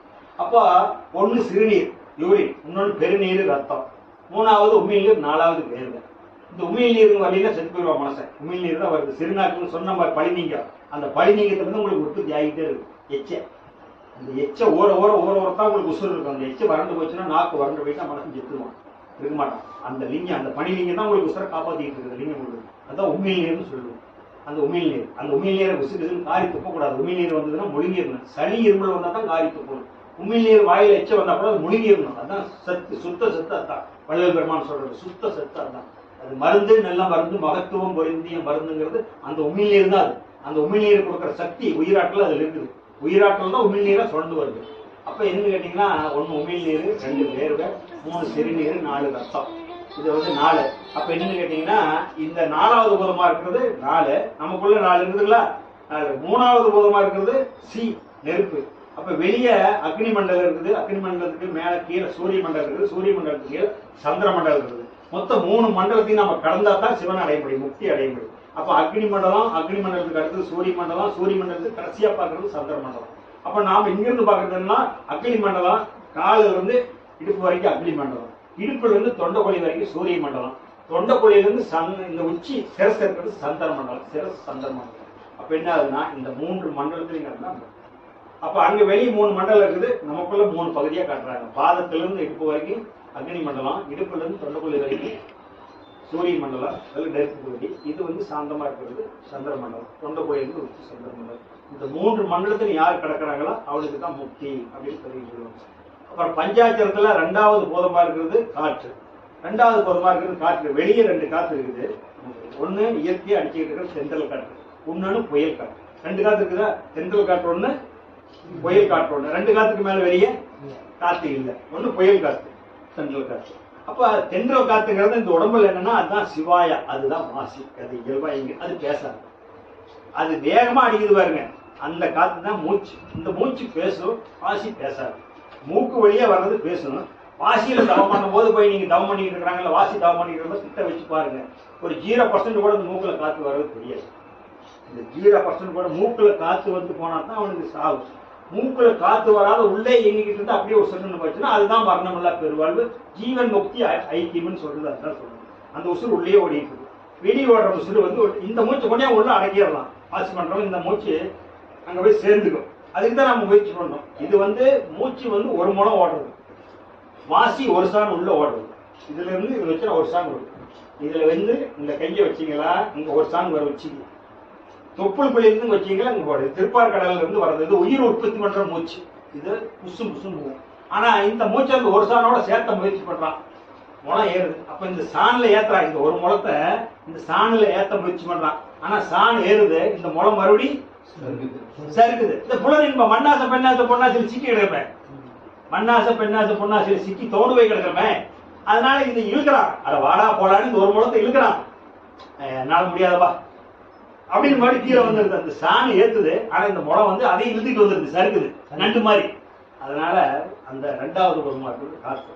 அப்போ ஒண்ணு சிறுநீர் யூரின், இன்னொன்னு பெருநீர் ரத்தம், 3வது உமிழ்நீர், 4வது வேர்வை. இந்த உமிழ்நீர் வழியில செத்து போயிடுவா மனசன். உமிழ்நீர் தான் வருது. சிறுநாக்குன்னு சொன்ன மாதிரி பழிநீங்க. அந்த பழிநீங்கத்துல இருந்து உங்களுக்கு உற்பத்தி ஆகிட்டே இருக்கு எச்ச. அந்த எச்ச ஓர தான் உங்களுக்கு உசுறு இருக்கும். அந்த எச்ச வறண்டு போச்சுன்னா நாக்கு வறண்டு போயிட்டா மனசன் செத்துவான், இருக்க மாட்டான். அந்த லிங்கம், அந்த பனிலிங்கம் தான் உங்களுக்கு உசுரை காப்பாத்திட்டு இருக்குது. லிங்கம் உங்களுக்கு அதான் உமிழ்நீர்னு சொல்லுவோம். அந்த உமிழ்நீரை விசுக்கு காரி துப்பக்கூடாது. உமிழ்நீர் வந்ததுன்னா முழுங்கிடணும். சளி இருமல் வந்தா தான் காரி துப்பணும். உமிழ்நீர் வாயில எச்ச வந்தா கூட அது முழுங்கிடணும். அதான் சத்து, சுத்த சத்து. அதான் வள்ளல் பெருமான் சொல்றது சுத்த சத்து. அதான் அது மருந்து, நல்ல மருந்து, மகத்துவம் பொருந்திய மருந்துங்கிறது அந்த உமிழ்நீர் தான். அது அந்த உமிழ்நீர் கொடுக்குற சக்தி உயிராற்றல் அதுல இருக்குது. உயிராற்றல் தான் உமிழ்நீரை சுரண்டு வருது. அப்ப என்னன்னு கேட்டீங்கன்னா 1 உமிழ்நீர், 2 வேர்வை, 3 சிறுநீர், 4 ரத்தம். இது 4. அப்ப என்னன்னு கேட்டீங்கன்னா இந்த 4வது பூதமா இருக்கிறது 4. நமக்குள்ள 4 இருக்குதுங்களா? 4. 3வது பூதமா இருக்கிறது சி, நெருப்பு. அப்ப வெளியே அக்னி மண்டலம் இருக்குது. அக்னி மண்டலத்துக்கு மேல கீழே சூரிய மண்டலம் இருக்குது. சூரிய மண்டலத்துக்கு கீழே சந்திர மண்டலம் இருக்குது. மொத்தம் 3 மண்டலத்தையும் நம்ம கடந்தா தான் சிவன் அடைய முடியும், முக்தி அடைய முடியும். அப்ப அக்னி மண்டலம், அக்னி மண்டலத்துக்கு அடுத்தது சூரிய மண்டலம், சூரிய மண்டலத்துக்கு கடைசியா பாக்குறது சந்திர மண்டலம். அப்ப நாம இங்கிருந்து பாக்குறதுன்னா அக்னி மண்டலம், காலில் இருந்து இடுப்பு வரைக்கும் அக்னி மண்டலம், இடுப்புல இருந்து தொண்டைக்குழி வரைக்கும் சூரிய மண்டலம், தொண்டைக்குழியில இருந்து இந்த உச்சி சிரஸ் இருக்கிறது சந்திர மண்டலம், சிரஸ் சந்திர மண்டலம். அப்ப என்ன ஆகுதுன்னா இந்த 3 மண்டலத்திலையும் அப்ப அங்க வெளியே 3 மண்டலம் இருக்குது. நமக்குள்ள 3 பகுதியா காட்டுறாங்க. பாதத்திலிருந்து இடுப்பு வரைக்கும் அக்னி மண்டலம், இடுப்புல இருந்து தொண்டைக்குழி வரைக்கும் சூரிய மண்டலம், நெருப்பு பகுதி. இது சாந்தமா இருக்கிறது சந்திர மண்டலம், தொண்டைக்குழியிலிருந்து உச்சி சந்திர மண்டலம். இந்த 3 மண்டலத்தில் யார் கிடக்கிறாங்களோ அவளுக்கு தான் முக்தி அப்படின்னு தெரிவிக்கிறோம். அப்புறம் பஞ்சாட்சரத்துல 2வது பூதமா இருக்கிறது காற்று. 2வது பூதமா இருக்கிறது காற்று. வெளியே 2 காற்று இருக்குது. ஒண்ணு இயற்கையா அடிச்சுக்கிட்டு இருக்கிற தென்றல் காற்று, இன்னொன்னு புயல் காற்று. 2 காற்று இருக்குதா? தென்றல் காற்று ஒண்ணு, புயல் காற்று ஒண்ணு. 2 காத்துக்கு மேல வெளியே காத்து இல்லை. ஒண்ணு புயல் காத்து, தென்றல் காத்து. அப்ப தென்றல் காத்துங்கிறது இந்த உடம்புல என்னன்னா அதுதான் சிவாயா, அதுதான் வாசி. அது இயல்பா இங்க அது பேசாது. அது வேகமா அடிக்குது பாருங்க, அந்த காத்து தான் மூச்சு. இந்த மூச்சு பேசும், வாசி பேசாது. மூக்கு வழியா வர்றது பேசணும். வாசியில தவம் பண்ணும் போது போய் நீங்க தவம் பண்ணிட்டு இருக்கிறாங்கல்ல, வாசி தவம் பண்ணிட்டு இருக்கும்போது கிட்ட வச்சு பாருங்க, ஒரு 0% கூட இந்த மூக்குல காத்து வர்றது தெரியாது. இந்த 0% கூட மூக்குல காத்து வந்து போனா தான் அவனுக்கு சாவு. மூக்குல காத்து வராத உள்ளே இயங்கிக்கிட்டு இருந்தா அப்படியே ஒரு சொன்னு போச்சுன்னா அதுதான் மரணமில்லா பெருவாழ்வு, ஜீவன் முக்தி ஐக்கியம்னு சொல்றது. அதுதான் சொல்றது. அந்த உசுறு உள்ளே ஓடிட்டு இருக்கு. வெளியே ஓடுற உசுறு இந்த மூச்சு கொண்டே உள்ள அடக்கிடலாம். வாசி பண்றோம், இந்த மூச்சு அங்க போய் சேர்ந்துக்கும். அதுக்கு தான் நம்ம முயற்சி பண்றோம். இது மூச்சு ஒரு முளம் ஓடுறது, வாசி ஒரு சான் உள்ள ஓடுறது. இதுல இருந்து இது வச்சு ஒரு சான் வரும். இதுல இந்த கையை வச்சீங்களா இங்க ஒரு சான் வர வச்சுங்க, தொப்புள் இருந்து வச்சீங்களா இங்க போடுது. திருப்பார் கடல்ல இருந்து வர்றது. இது உயிர் உற்பத்தி பண்ற மூச்சு. இது புசு புசுன்னு போகும். ஆனா இந்த மூச்சை அந்த ஒரு சானோட சேர்த்த முயற்சி பண்றான், முளம் ஏறுது. அப்ப இந்த சான்ல ஏத்துறான். இந்த ஒரு முளத்தை இந்த சாணுல ஏத்த முயற்சி பண்றான். ஆனா சாண் ஏறுது, இந்த முளம் மறுபடி சறுக்குது. இந்த புலனின்ப மண்ணாச பெண்ணாச பொன்னாசில சிக்கி கிடக்கிறேன், மண்ணாச பெண்ணாச பொன்னாசில சிக்கி தோடு போய் கிடக்கிறேன். அதனால இது இழுக்கிறான். அட வாடா போடான்னு இந்த ஒரு முளத்தை இழுக்கிறான். என்னால முடியாதப்பா அப்படின்னு மாதிரி கீழே வந்துருது. அந்த சாணி ஏத்துது, ஆனா இந்த முளம் அதையும் இழுத்துட்டு வந்துருது, சறுக்குது நண்டு மாதிரி. அதனால அந்த 2வது பூதமா இருக்கிறது காற்று.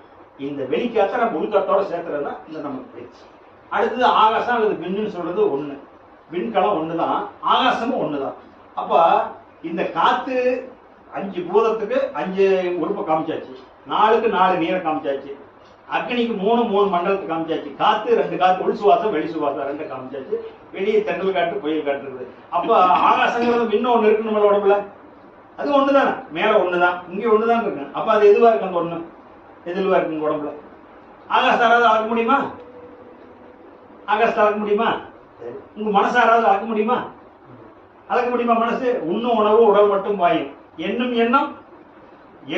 இந்த வெளிக்காத்த நம்ம உள்காத்தோட சேர்த்துறதுனா இந்த நமக்கு பயிற்சி. அடுத்தது ஆகாசம் அல்லது விண்ணுன்னு சொல்றது ஒண்ணு. விண்கலம் ஒண்ணுதான், ஆகாசமும் ஒண்ணுதான். அப்ப இந்த காத்து 5 பூதத்துக்கு 5 உறுப்பை காமிச்சாச்சு, 4க்கு 4 நீரை காமிச்சாச்சு, அக்னிக்கு 3 மண்டலத்துக்கு காமிச்சாச்சு, காத்து 2 காத்து, உள் சுவாசம் வெளி சுவாசம் 2 காமிச்சாச்சு, வெளியே தென்றல் காற்று புயல் காற்று இருக்குது. அப்ப ஆகாசங்கிறது இன்னும் ஒண்ணு இருக்கு நம்மள உடம்புல, அது ஒண்ணுதானே, மேல ஒண்ணுதான், இங்க ஒண்ணுதான் இருக்கு. அப்ப அது எதுவா இருக்கு? அந்த ஒண்ணு எதுவா இருக்கு உங்க உடம்புல? ஆகாசாராவது அளக்க முடியுமா? ஆகாசத்தை அளக்க முடியுமா? உங்க மனசாராவது அளக்க முடியுமா? அளக்க முடியுமா? மனசு உண்ணும் உணவு உடல் மட்டும் பாயும், எண்ணும் எண்ணம்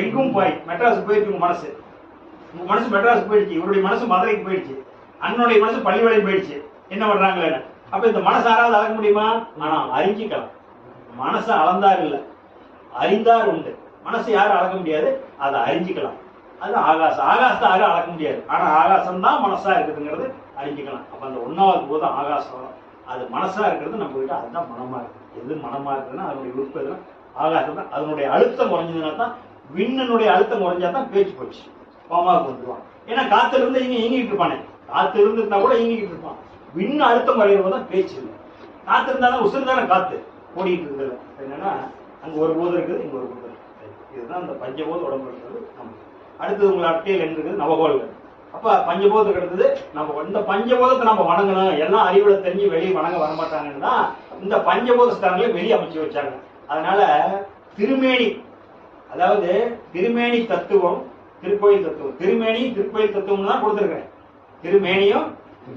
எங்கும் பாய். மெட்ராஸ் போயிடுச்சு உங்க மனசு, உங்க மனசு மெட்ராஸ் போயிடுச்சு, இவருடைய மனசு மதுரைக்கு போயிடுச்சு, அண்ணனுடைய மனசு பள்ளிவாளையம் போயிடுச்சு. என்ன பண்றாங்களே? அப்ப இந்த மனசாராவது அளக்க முடியுமா? ஆனா அறிஞ்சிக்கலாம். மனசை அளந்தார் இல்ல, அறிந்தார் உண்டு. மனசு யாரும் அளக்க முடியாது, அதை அறிஞ்சிக்கலாம். அது ஆகாசம். ஆகாசத்தை யாரும் அளக்க முடியாது, ஆனா ஆகாசம் தான் மனசா இருக்குதுங்கிறது அறிஞ்சிக்கலாம். அப்ப அந்த 1வது பூதம் ஆகாசம், அது மனசா இருக்கிறது நம்ம கிட்ட, அதுதான் மனமா இருக்கு. எது மனமா இருக்குதுன்னா அதனுடைய உறுப்பு எதுனா ஆகாசம் தான். அதனுடைய அழுத்தம் குறைஞ்சதுன்னா தான், விண்ணுடைய அழுத்தம் குறைஞ்சா தான் பேச்சு போச்சு, கோமாவுக்கு வந்துருவான். ஏன்னா காத்துல இருந்து இயங்கிட்டு இருப்பானே, காத்து இருந்திருந்தா கூட இயங்கிட்டு இருப்பான். விண்ணு அழுத்தம் குறையிறது தான் பேச்சு இல்லை. காத்து இருந்தாலும் உசுறு தானே காத்து ஓடிட்டு இருக்குது. என்னன்னா அங்க ஒரு பூதம் இருக்குது, இங்க ஒரு பூதம் இருக்குது. இதுதான் அந்த பஞ்சபூத உடம்பு இருக்கிறது. அடுத்தது உங்களை அட்டையில் இருக்குது நவகோள்கள். அப்ப பஞ்சபூதத்துக்கு அடுத்தது நம்ம இந்த பஞ்சபூதத்தை நம்ம வணங்கணும். எல்லாம் அறிவுல தெரிஞ்சு வெளியே வணங்க வரமாட்டாங்கன்னு தான் இந்த பஞ்சபூத ஸ்தலங்களை வெளியே அமைச்சு வச்சாங்க. அதனால திருமேனி, அதாவது திருமேனி தத்துவம், திருக்கோயில் தத்துவம், திருமேனி திருக்கோயில் தத்துவம் தான் கொடுத்துருக்கேன். திருமேனியும்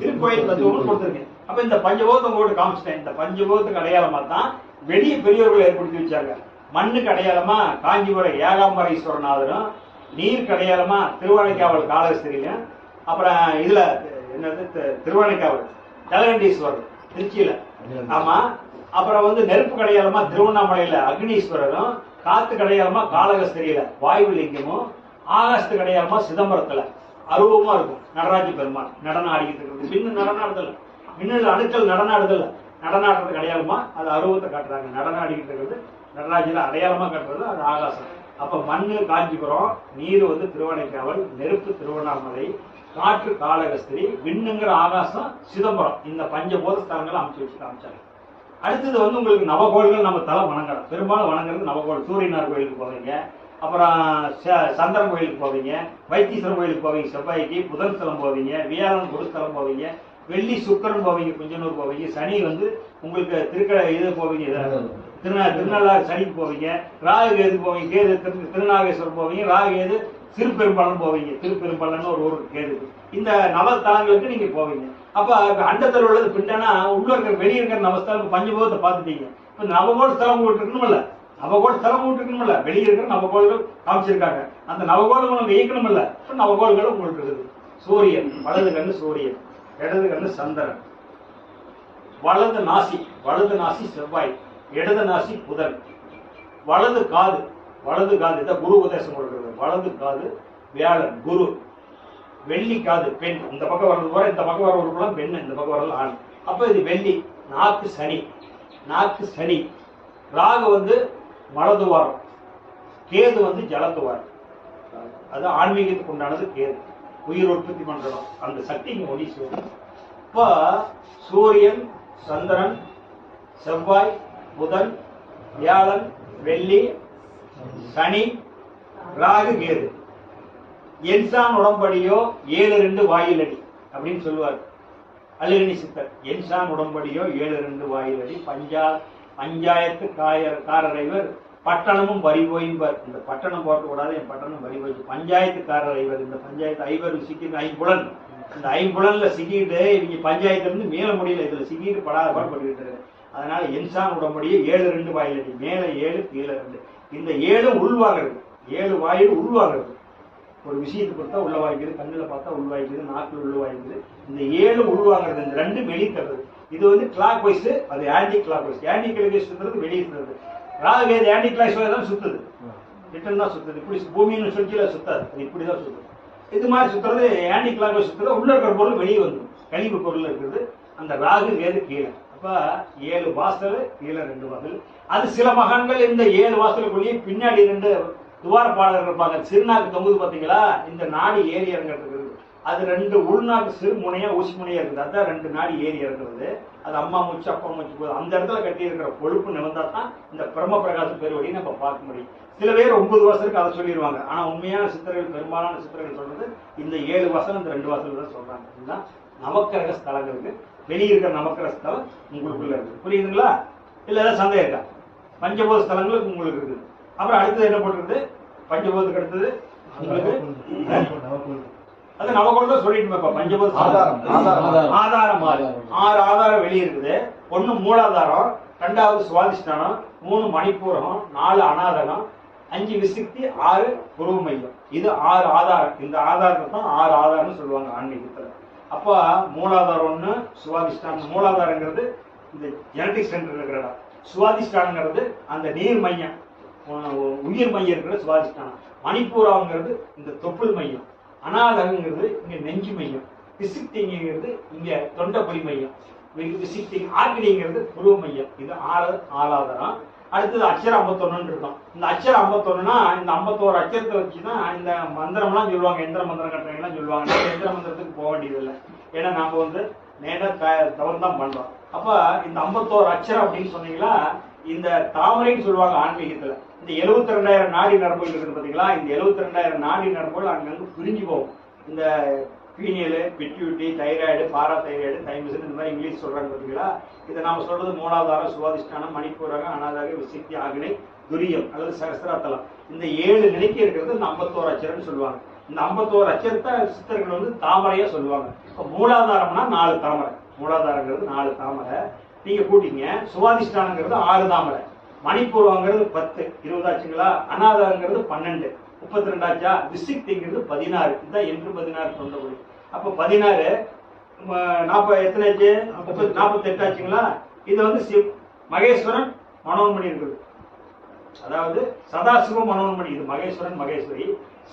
திருக்கோயில் தத்துவம் கொடுத்துருக்கேன். அப்ப இந்த பஞ்சபூதத்தை உங்கள்கிட்ட காமிச்சிட்டேன். இந்த பஞ்சபூதத்துக்கு அடையாளமா தான் வெளியே பெரியவர்கள் ஏற்படுத்தி வச்சாங்க. மண்ணுக்கு அடையாளமா காஞ்சிபுரம் ஏகாம்பரேஸ்வரநாதரும், நீருக்கு அடையாளமா திருவானைக்காவல் காலகஸ்திரியும், அப்புறம் இதுல என்னது திருவானைக்காவல் ஜலகண்டீஸ்வரர் திருச்சியில, ஆமா. அப்புறம் நெருப்பு கடையாளமா திருவண்ணாமலையில அக்னீஸ்வரரும், காத்து கடையாளமா காலகஸ்திரியில வாயுலிங்கமும், ஆகாசத்து கடையாளமா சிதம்பரத்துல அருவமா இருக்கும் நடராஜ பெருமாள் நடனம் ஆடிக்கிட்டு இருக்கிறது. பின்னு நடனம் ஆடுதல், மின்னல் அணுக்கள் நடனம் ஆடுதல், நடனாடுறதுக்கு அடையாளமா அது அருவத்தை காட்டுறாங்க. நடனம் ஆடிக்கிட்டு இருக்கிறது நடராஜில அடையாளமா காட்டுறது அது ஆகாசம். அப்ப மண்ணு காஞ்சிபுரம், நீர் திருவானைக்காவல், நெருப்பு திருவண்ணாமலை, காற்று காளகஸ்திரி, விண்ணுங்கிற ஆகாசம் சிதம்பரம். இந்த பஞ்சபூத ஸ்தலங்களை அமைச்சு வச்சு காமிச்சாங்க. அடுத்தது உங்களுக்கு நவகோள்கள் நம்ம தலை வணங்கலாம். பெரும்பாலும் வணங்குறது நவகோள். சூரியனார் கோயிலுக்கு போவீங்க, அப்புறம் சந்திரன் கோயிலுக்கு போவீங்க, வைத்தீஸ்வரன் கோயிலுக்கு போவீங்க, செவ்வாய்க்கு புதன் ஸ்தலம் போவீங்க, வியாழன் குருஸ்தலம் போவீங்க, வெள்ளி சுக்கரன் போவீங்க, குஞ்சனூர் போவீங்க, சனி உங்களுக்கு இது போவீங்க, திருநள்ளாறு சனிக்கு போவீங்க, ராகு கேது போவீங்க, கேது திருநாகேஸ்வரம் போவீங்க, ராகு கேது திருப்பெரும்பாலம் போவீங்க, திருப்பெரும்பாலன்னு ஒரு ஊருக்கு கேது. இந்த நவஸ்தலங்களுக்கு நீங்க போவீங்க. அப்ப அண்டத்தில் உள்ளது பின்னா உள்ள இருக்கிற வெளியே இருக்கிற நவஸ்தலம் பஞ்சபூதத்தை பார்த்துட்டீங்க. இப்ப நவகோள் ஸ்தலம் போட்டு இருக்கணும்ல, நவகோள் ஸ்தலம் போட்டு இருக்கணும்ல, வெளியே இருக்கிற நவகோள்கள் காமிச்சிருக்காங்க. அந்த நவகோள்கள் உங்களுக்கு இயக்கணும்ல, இப்ப நவகோள்கள் உங்களுக்கு இருக்குது. சூரியன் வலது கண்ணு சூரியன், இடது கண்ணு சந்திரன், வலது நாசி செவ்வாய், இடது நாசி புதன், வலது காது இதான் குரு உபதேசம் கொடுக்கிறது. வலது காது வியாழன் குரு, வெள்ளி காது பெண். இந்த பக்கம் வர்றது போற இந்த பக்கம் வர ஒரு பெண், இந்த பக்கம் வர்றது ஆண். அப்ப இது வெள்ளி. நாக்கு சனி, ராகு மலதுவாரம், கேது ஜலத்துவாரம். அது ஆன்மீகத்துக்கு உண்டானது. கேது உயிர் உற்பத்தி பண்றோம், அந்த சக்தி இங்க ஒடிச்சு. இப்ப சூரியன், சந்திரன், செவ்வாய், புதன், வியாழன், வெள்ளி, சனி, ராகு, கேது. என்சான் உடம்படியோ 7-2 வாயிலடி அப்படின்னு சொல்லுவார் அல்லிரணி சித்தர். என்சான் உடம்படியோ 7-2 வாயிலடி, பஞ்சாயத்து காரரைவர் பட்டணமும் வரி போயின்பார். இந்த பட்டணம் போறது கூடாது, என் பட்டணம் வரி போய். பஞ்சாயத்துக்காரர் ஐவர், இந்த பஞ்சாயத்து ஐவர் சிக்கிட்டு 5 புலன், இந்த 5 புலன்ல சிக்கிட்டு இவங்க பஞ்சாயத்துல இருந்து மேல முடியல, இதுல சிக்கிட்டு படாத பாடுபட்டு. அதனால என்சான் உடம்படியே 7-2 வாயிலடி, மேல 7 கீழே 2. இந்த 7 உள்வாங்கிறது, 7 வாயில் உள்வாங்கிறது. ஒரு விஷயத்தை பொறுத்தா உள்ள வாய்க்குது, கண்ணுல பார்த்தா உள்வாய்க்குது, நாக்குல உள்ள வாய்க்குது. இந்த 7 உள்வாங்கிறது, இந்த 2 வெளித்தறது. இது கிளாக் வைஸ், அது anticlockwise. Anticlockwise சுத்துறது வெளியே சுத்துறது. Rahu Ketu anticlockwise தான் சுத்துது, ரிட்டர்ன் தான் சுத்துது. இப்படி பூமியின் சுற்றில சுத்தாது, அது இப்படிதான் சுத்துது. இது மாதிரி சுத்துறது ஆன்டி கிளாக் வைஸ் சுத்துறது. உள்ள இருக்கிற பொருள் வெளியே வந்துடும், கழிவு பொருள் இருக்குது. அந்த ராகு கேது கீழே. அப்ப 7 வாசல், கீழே 2 வாசல். அது சில மகான்கள் இந்த 7 வாசலுக்குள்ளேயே பின்னாடி 2 துவாரப்பாளர்கள் இருப்பாங்க. சிறுநாக்கு தொங்குது பாத்தீங்களா, இந்த நாடு ஏறி இறங்கிறதுக்கு அது ரெண்டு உள்நாட்டு சிறு முனையா ஊசி முனையா இருக்குது. அதான் ரெண்டு நாடி ஏறி இறங்குறது. அது அம்மா மூச்சு அப்பா மூச்சு போகுது. அந்த இடத்துல கட்டி இருக்கிற கொழுப்பு நிலந்தா தான் இந்த பிரம்ம பிரகாச பெருவழியை நம்ம பார்க்க முடியும். சில பேர் 9 வருஷத்துக்கு அதை சொல்லிடுவாங்க. ஆனா உண்மையான சித்தர்கள், பெரும்பாலான சித்தர்கள் சொல்றது இந்த 7 வசனம், இந்த 2 வசனம் தான் சொல்றாங்க. இதுதான் நவக்கிரக ஸ்தலங்களுக்கு வெளியே இருக்கிற நவக்கிரக ஸ்தலம் உங்களுக்குள்ள இருக்கு. புரியுதுங்களா? இல்ல ஏதாவது சந்தேகம் இருக்கா? பஞ்சபூத ஸ்தலங்களுக்கு உங்களுக்கு இருக்குது. அப்புறம் அடுத்தது என்ன போட்டுருது? பஞ்சபூதத்துக்கு அடுத்தது உங்களுக்கு அது நவகோள் சொல்லிட்டு பஞ்சபூத ஆதாரம் 6 ஆதாரம் வெளியே இருக்குது. 1 மூலாதாரம், 2வது சுவாதிஷ்டானம், 3 மணிப்பூரம், 4 அநாதகம், 5 விசுக்தி, 6 புருவ மையம். இது 6 ஆதாரம். இந்த ஆதாரத்தை தான் 6 ஆதாரம்னு சொல்லுவாங்க ஆன்மீகத்துல. அப்ப மூலாதாரம் 1 சுவாதிஷ்டானம். மூலாதாரங்கிறது இந்த ஜெனடிக் சென்டர் இருக்கிற இடம். சுவாதிஷ்டானங்கிறது அந்த நீர் மையம், உயிர் மையம் இருக்கிற சுவாதிஷ்டானம். மணிப்பூராங்கிறது இந்த தொப்புள் மையம். அநாதகங்கிறது இங்க நெஞ்சு மையம். விசுக்திங்கிறது இங்க தொண்டப்பொலி மையம். விசுக்தி ஆர்கிடிங்கிறது புருவ மையம். இது 6 ஆதாரம். அடுத்தது அக்ஷரம் 51 இருக்கும். இந்த அக்ஷரம் 51னா இந்த 51 அக்ஷரத்தை வச்சுதான் இந்த மந்திரம்லாம் சொல்லுவாங்க. எந்திர மந்திரம் கட்டுறவங்கலாம் சொல்லுவாங்க. எந்திர மந்திரத்துக்கு போக வேண்டியதில்லை. ஏன்னா நாம வந்து நேரா தவறு தான் பண்றோம். அப்ப இந்த 51 அக்ஷரம் அப்படின்னு சொன்னீங்களா, இந்த தாமரைன்னு சொல்லுவாங்க ஆன்மீகத்துல. இந்த 72,000 நாடி நரம்புகள் இருக்குது பாத்தீங்களா? இந்த 72,000 நாடி நரம்புகள் அங்கங்க பிரிஞ்சு போகும். இந்த பீனியல், பிட்யூட்டி, தைராய்டு, பாராதைராய்டு, தைமசின், இந்த மாதிரி இங்கிலீஷ் சொல்றாங்க பாத்தீங்களா? இதை நாம சொல்றது மூலாதாரம், சுவாதிஷ்டானம், மணிப்பூரகம், அநாதகம், விசுக்தி, ஆகினை, துரியம் அல்லது சகஸ்திராத்தலம். இந்த 7 நிலைக்கு இருக்கிறது இந்த 51 அச்சரம்னு சொல்லுவாங்க. இந்த 51 அச்சரத்தை சித்தர்கள் வந்து தாமரையா சொல்லுவாங்க. இப்ப மூலாதாரம்னா 4 தாமரை. மூலாதாரங்கிறது 4 தாமரை. நீங்க கூட்டிங்க. சுவாதிஷ்டானங்கிறது 6 தாமரை. மணிப்பூர்வங்கிறது 10, 20 ஆச்சுங்களா? அநாதகங்கிறது 12, 32 ஆச்சா? விசுக்திங்கிறது 16. இதுதான் 16 தொண்டபொலி. அப்ப 16 40 எத்தனை ஆச்சு? 48 ஆச்சுங்களா? இது வந்து மகேஸ்வரன் மனோன்மணி இருக்குது. அதாவது சதாசிவம் மனோன்மணி. இது மகேஸ்வரன் மகேஸ்வரி.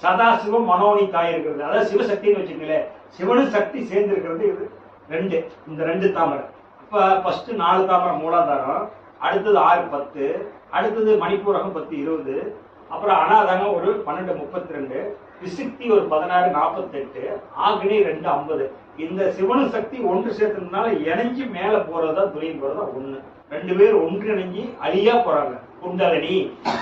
சதாசிவம் மனோனி தாய் இருக்கிறது. அதாவது சிவசக்தின்னு வச்சுக்கங்களேன். சிவனும் சக்தி சேர்ந்து இருக்கிறது இது 2. இந்த 2 தாமரை. இப்ப ஃபர்ஸ்ட் 4 தாமரை மூலாதாரம், அடுத்தது 6 10, அடுத்தது மணிப்பூரகம் 10 20, அப்புறம் அநாதகம் ஒரு 12 32, விசுக்தி ஒரு 16 48, ஆகினி 2 50. இந்த சிவனு சக்தி ஒன்று சேர்த்ததுனால இணைஞ்சு மேல போறதா துரியம் போறதா 1. 2 பேர் ஒன்றிணைஞ்சு அலியா போறாங்க. குண்டலினி.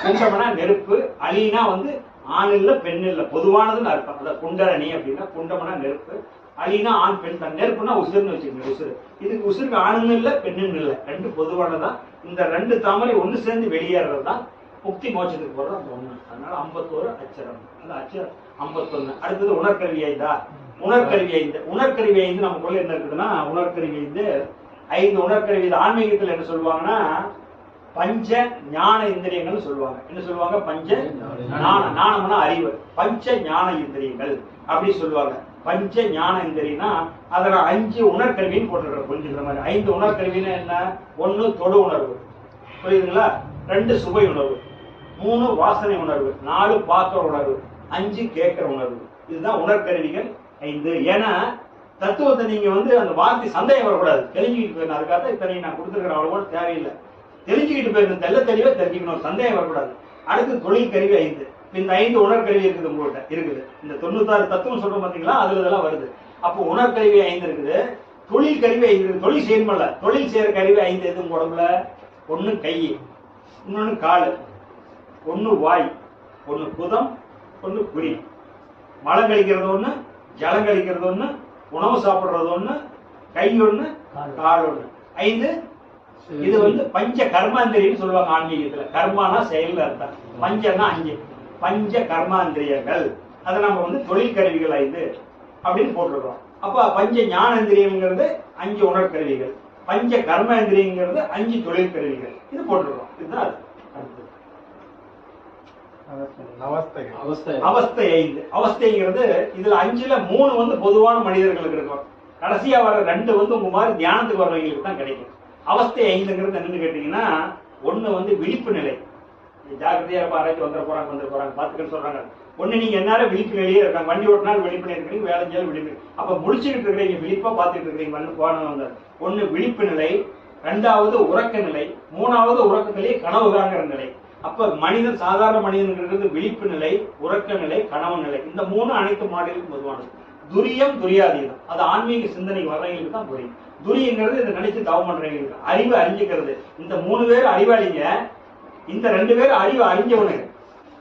குண்டம்னா நெருப்பு, அலினா வந்து ஆண் இல்ல பெண் இல்ல, பொதுவானதுன்னு அர்த்தம். அத குண்டலினி அப்படின்னா குண்டம்னா நெருப்பு, அலினா ஆண் பெண் தான். நெருப்புனா உசுர்னு வச்சுக்கோங்க. உசுறு இதுக்கு உசுருக்கு ஆணுன்னு இல்ல பெண்ணுன்னு இல்ல, 2 பொதுவானதான். இந்த 2 தாமரை ஒன்று சேர்ந்து வெளியேறது தான் முக்தி மோட்சத்துக்கு போறது அந்த 1. அதனால 51 அச்சரம். அந்த அச்சரம் 51. அடுத்தது உணர்கருவி 5. உணர்கருவி 5. உணர்கருவி 5 நமக்குள்ள என்ன இருக்குதுன்னா, உணர்கருவி 5 உணர்கருவி. இது ஆன்மீகத்தில் என்ன சொல்லுவாங்கன்னா பஞ்ச ஞான இந்திரியங்கள் சொல்லுவாங்க. என்ன சொல்லுவாங்க? பஞ்ச ஞான. ஞானம்னா அறிவு. பஞ்ச ஞான இந்திரியங்கள் அப்படி சொல்லுவாங்க. பஞ்ச ஞான இந்திரியம்னா அதுல 5 உணர்கருவின்னு போட்டுக்கிற புரிஞ்சுக்கிற மாதிரி. 5 உணர்கருவின்னு என்ன? 1 தொடு உணர்வு, புரியுதுங்களா? 2 சுவை உணர்வு, 3 வாசனை உணர்வு, 4 பார்க்கிற உணர்வு, 5 கேட்கிற உணர்வு. இதுதான் உணர்கருவிகள் 5. ஏன்னா தத்துவத்தை நீங்க வந்து அந்த வார்த்தை சந்தேகம் வரக்கூடாது, தெரிஞ்சுக்கிட்டு போயிடணும். அதுக்காக இத்தனை நான் கொடுத்துருக்கிறேன். அவ்வளோ கூட தேவையில்லை. தெரிஞ்சுக்கிட்டு போயிடணும், தெளிவா தெரிஞ்சுக்கணும், சந்தேகம் வரக்கூடாது. அடுத்து தொழில் கருவி 5. இந்த 5 உணர்கருவி இருக்குது உங்கள்கிட்ட இருக்குது. இந்த 96 தத்துவம் சொல்றோம் பாத்தீங்களா, அதுல இதெல்லாம் வருது. அப்போ உணர்கருவி 5 இருக்குது, தொழில் கருவி 5 இருக்குது. தொழில் செய்யணும்ல, தொழில் செய்யற கருவி 5 எது உங்க உடம்புல? 1 கை, இன்னொன்னு காலு, 1 வாய், 1 குதம், 1 குறி. மலம் கழிக்கிறது 1, ஜலம் கழிக்கிறது 1, உணவு சாப்பிடுறது 1, கை 1, கால் 1, 5. இது வந்து பஞ்ச கர்மாந்திரியம் சொல்லுவாங்க ஆன்மீகத்துல. கர்மானா செயல் அர்த்தம், பஞ்சனா 5. பஞ்ச கர்மாந்திரியங்கள். அதை நம்ம வந்து தொழில் கருவிகள் 5 அப்படின்னு போட்டிருக்கோம். அப்ப பஞ்ச ஞானேந்திரியங்கிறது 5 உணர்கருவிகள், பஞ்ச கர்மேந்திரியங்கிறது 5 தொழில் கருவிகள். இது போட்டிருக்கோம். இதுதான் அவஸ்தை 5. அவஸ்தைங்கிறது இதுல 5ல 3 வந்து பொதுவான மனிதர்களுக்கு இருக்கும். கடைசியா வர 2 வந்து உங்க மாதிரி தியானத்துக்கு வர்றவங்களுக்கு தான் கிடைக்கும். அவஸ்தை 5ங்கிறது என்னன்னு கேட்டீங்கன்னா, 1 வந்து விழிப்பு நிலை. ஜாக்கிரதையா இருப்பா, ஆராய்ச்சி வந்துட போறாங்க பாத்துக்கன்னு சொல்றாங்க. 1 நீங்க எல்லாரும் விழிப்பு நிலையே இருக்காங்க. வண்டி ஓட்டினாலும் விழிப்பு நிலை இருக்கிறீங்க, வேலை செஞ்சாலும் விழிப்பு. அப்ப முடிச்சுக்கிட்டு இருக்கிறீங்க, விழிப்பா பாத்துட்டு இருக்கிறீங்க. போன 1 விழிப்பு நிலை, 2வது உறக்க நிலை, 3வது உறக்கத்திலேயே கனவு காண்கிற நிலை. அப்ப மனிதன், சாதாரண மனிதன்கிறது விழிப்பு நிலை, உறக்க நிலை, கனவு நிலை. இந்த 3 அனைத்து மாடலுக்கும் பொதுவானது. துரியம் துரியாதீதம். அது ஆன்மீக சிந்தனைக்கு வர்றவங்களுக்கு தான் புரியும். துரியங்கிறது இதை நினைச்சு தவம் பண்றவங்களுக்கு, அறிவு அறிஞ்சுக்கிறது. இந்த 3 பேர் அறிவாளிங்க, இந்த 2 பேர் அறிவு அறிஞ்சவனுங்க,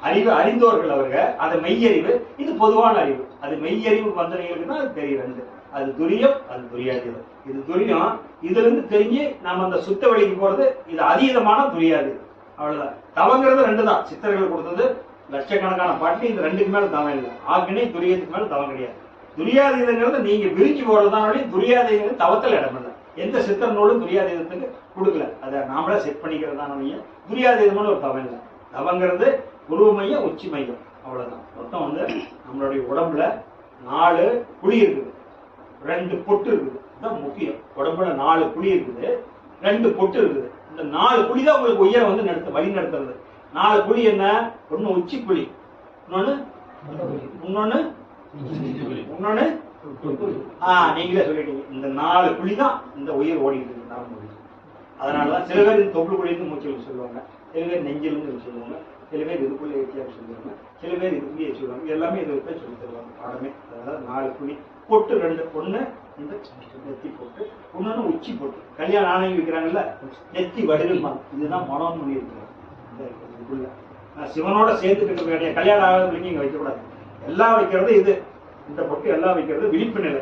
அறிவு அறிந்தோர்கள் அவர்கள். அது மெய்யறிவு, இது பொதுவான அறிவு. அது மெய்யறிவு வந்தவங்களுக்கு தான் அது தெரியும். அது துரியம், அது துரியாதீதம். இது துரியம், இதுல இருந்து தெரிஞ்சு நாம அந்த சுத்த வழிக்கு போறது. இது அதீதமான துரியாதீதம். அவ்வளவுதான். தவங்கிறது 2 தான். சித்தர்கள் கொடுத்தது லட்சக்கணக்கான பாட்டு. இந்த 2க்கு மேல தவம் இல்லை. ஆக்கினை துரியத்துக்கு மேல தவம் கிடையாது. துரியாதீதங்கிறது நீங்க விரிஞ்சு போறதுதான். துரியாதீதம் தவத்தில் இடம் இல்லை. எந்த சித்தர் நூலும் துரியாதீதத்துக்கு கொடுக்கல. அதை நாமளே செட் பண்ணிக்கிறதான துரியாதீதமான ஒரு தவம் இல்லை. தவங்கிறது உருவ மையம், உச்சி மையம், அவ்வளவுதான். மொத்தம் நம்மளுடைய உடம்புல 4 குழி இருக்குது, 2 பொட்டு இருக்குது. இதுதான் முக்கியம். உடம்புல 4 குழி இருக்குது, 2 பொட்டு இருக்குது. இந்த 4 குழி தான் உங்களுக்கு உயர வழி நடத்துறது. 4 குழி என்ன? ஒண்ணு உச்சி குழி, இன்னொன்னு நீங்களே சொல்லிட்டீங்க. இந்த 4 குழி தான் இந்த உயிர் ஓடிட்டு இருக்கு. அதனாலதான் சில பேர் தொப்புள் குழின்னு மூச்சு சொல்லுவாங்க, சில பேர் நெஞ்சிலிருந்து சொல்லுவாங்க, சில பேர் இதுக்குள்ள ஏற்றியாக சொல்லுவாங்க, சில பேர் இதுக்குள்ளே சொல்லுவாங்க. எல்லாமே இது சொல்லி தருவாங்க பாடமே. அதாவது 4 குழி பொட்டு, 2 பொண்ணு இந்த நெத்தி போட்டு, இன்னொன்னு உச்சி போட்டு. கல்யாணம் ஆணையம் வைக்கிறாங்கல்ல, நெத்தி வடிவம். இதுதான் மனம் பண்ணி இருக்கிறோம். இதுக்குள்ள சிவனோட சேர்த்துட்டு இருக்க கல்யாணம் ஆகாதவங்களுக்கு இங்க வைக்கக்கூடாது. எல்லாம் வைக்கிறது இது. இந்த பொட்டு எல்லாம் வைக்கிறது விழிப்பு நிலை.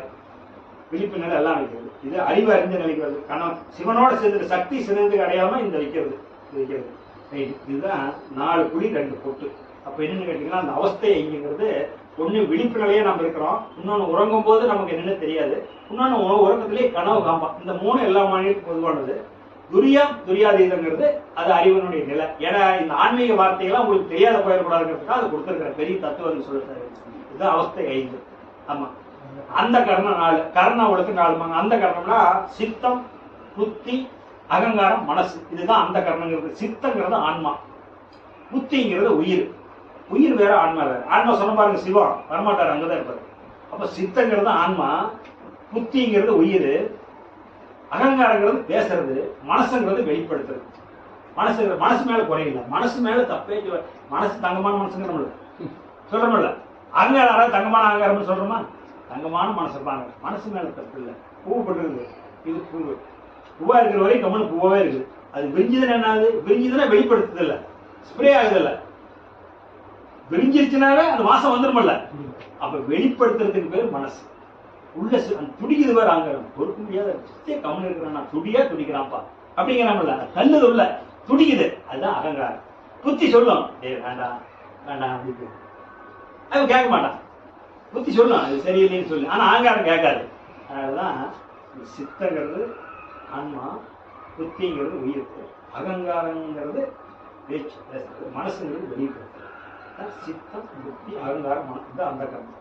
விழிப்பு நிலை எல்லாம் வைக்கிறது. இது அறிவு அறிஞ்ச நிலைக்கு வருது. கணவன் சிவனோட சேர்ந்துட்டு சக்தி சிறந்து அடையாம இந்த வைக்கிறது. இதுதான் 4 குழி 2 பொட்டு. அப்ப என்னன்னு கேட்டீங்கன்னா, அந்த அவஸ்தை எங்கிறது ஒண்ணு விழிப்பு நிலையே நம்ம இருக்கிறோம், இன்னொன்னு உறங்கும் போது நமக்கு என்னன்னு தெரியாது, இன்னொன்னு உறக்கத்திலேயே கனவு காம்பம். இந்த 3 எல்லா மாநிலத்துக்கும் பொதுவானது. துரியம் துரியாதீதங்கிறது அது அறிவனுடைய நிலை. ஏன்னா இந்த ஆன்மீக வார்த்தைகள்லாம் உங்களுக்கு தெரியாத போயிடக்கூடாதுங்கிறதுக்காக அது கொடுத்துருக்கிற பெரிய தத்துவம் சொல்லிட்டாரு. இதுதான் அவஸ்தை 5. ஆமா, அந்த கரணம் 4. கரணம் உங்களுக்கு 4. அந்த கரணம்னா சித்தம், புத்தி, அகங்காரம், மனசு. இதுதான் அந்த கரணங்கிறது. சித்தங்கிறது ஆன்மா, புத்திங்கிறது உயிர். உயிர் வேற, ஆன்மா வேற. ஆன்மா சொன்ன பாருங்க, சிவம் வரமாட்டாரு, அங்கதான் இருப்பாரு. அப்ப சித்தங்கிறது ஆன்மா, புத்திங்கிறது உயிர், அகங்காரங்கிறது பேசுறது, மனசுங்கிறது வெளிப்படுத்துறது. மனசு மேல குறையில, மனசு மேல தப்பே. மனசு தங்கமான மனசுங்கிற சொல்றோம்ல, அகங்காரம் தங்கமான அகங்காரம் சொல்றோமா? தங்கமான மனசு இருப்பாங்க. மனசு மேல தப்பு இல்லை. பூ பட்டுருது, இது பூ. பூவா இருக்கிற வரைக்கும் கம்மனு பூவாவே இருக்குது. அது விரிஞ்சதுன்னு என்ன ஆகுது? விரிஞ்சதுன்னா வெளிப்படுத்துது இல்ல, ஸ்ப்ரே ஆகுது இல்ல. விரிஞ்சிருச்சுனாவே அந்த வாசம் வந்துருமல்ல. அப்ப வெளிப்படுத்துறதுக்கு பேர் மனசு. உள்ள துடிக்குது வேற அங்காரம். பொறுக்க முடியாத கம்மன் இருக்கிறான், துடியா துடிக்கிறான்ப்பா அப்படிங்கிறாமல்ல. தள்ளுது உள்ள, துடிக்குது. அதுதான் அகங்காரம். புத்தி சொல்லும், வேண்டாம் வேண்டாம் அப்படின்னு. அவன் கேட்க மாட்டான். புத்தி சொல்லும் அது சரியில்லைன்னு சொல்லி. ஆனா அகங்காரம் கேட்காது. அதனாலதான் சித்தங்கிறது ஆன்மா, புத்திங்கிறது உயிருக்கு, அகங்காரங்கிறது பேச்சு பேசுறது, மனசுங்கிறது வெளிப்படுத்துறது. சித்தம், புத்தி, அகங்காரம், மனம். இது அந்த கர்ணம்.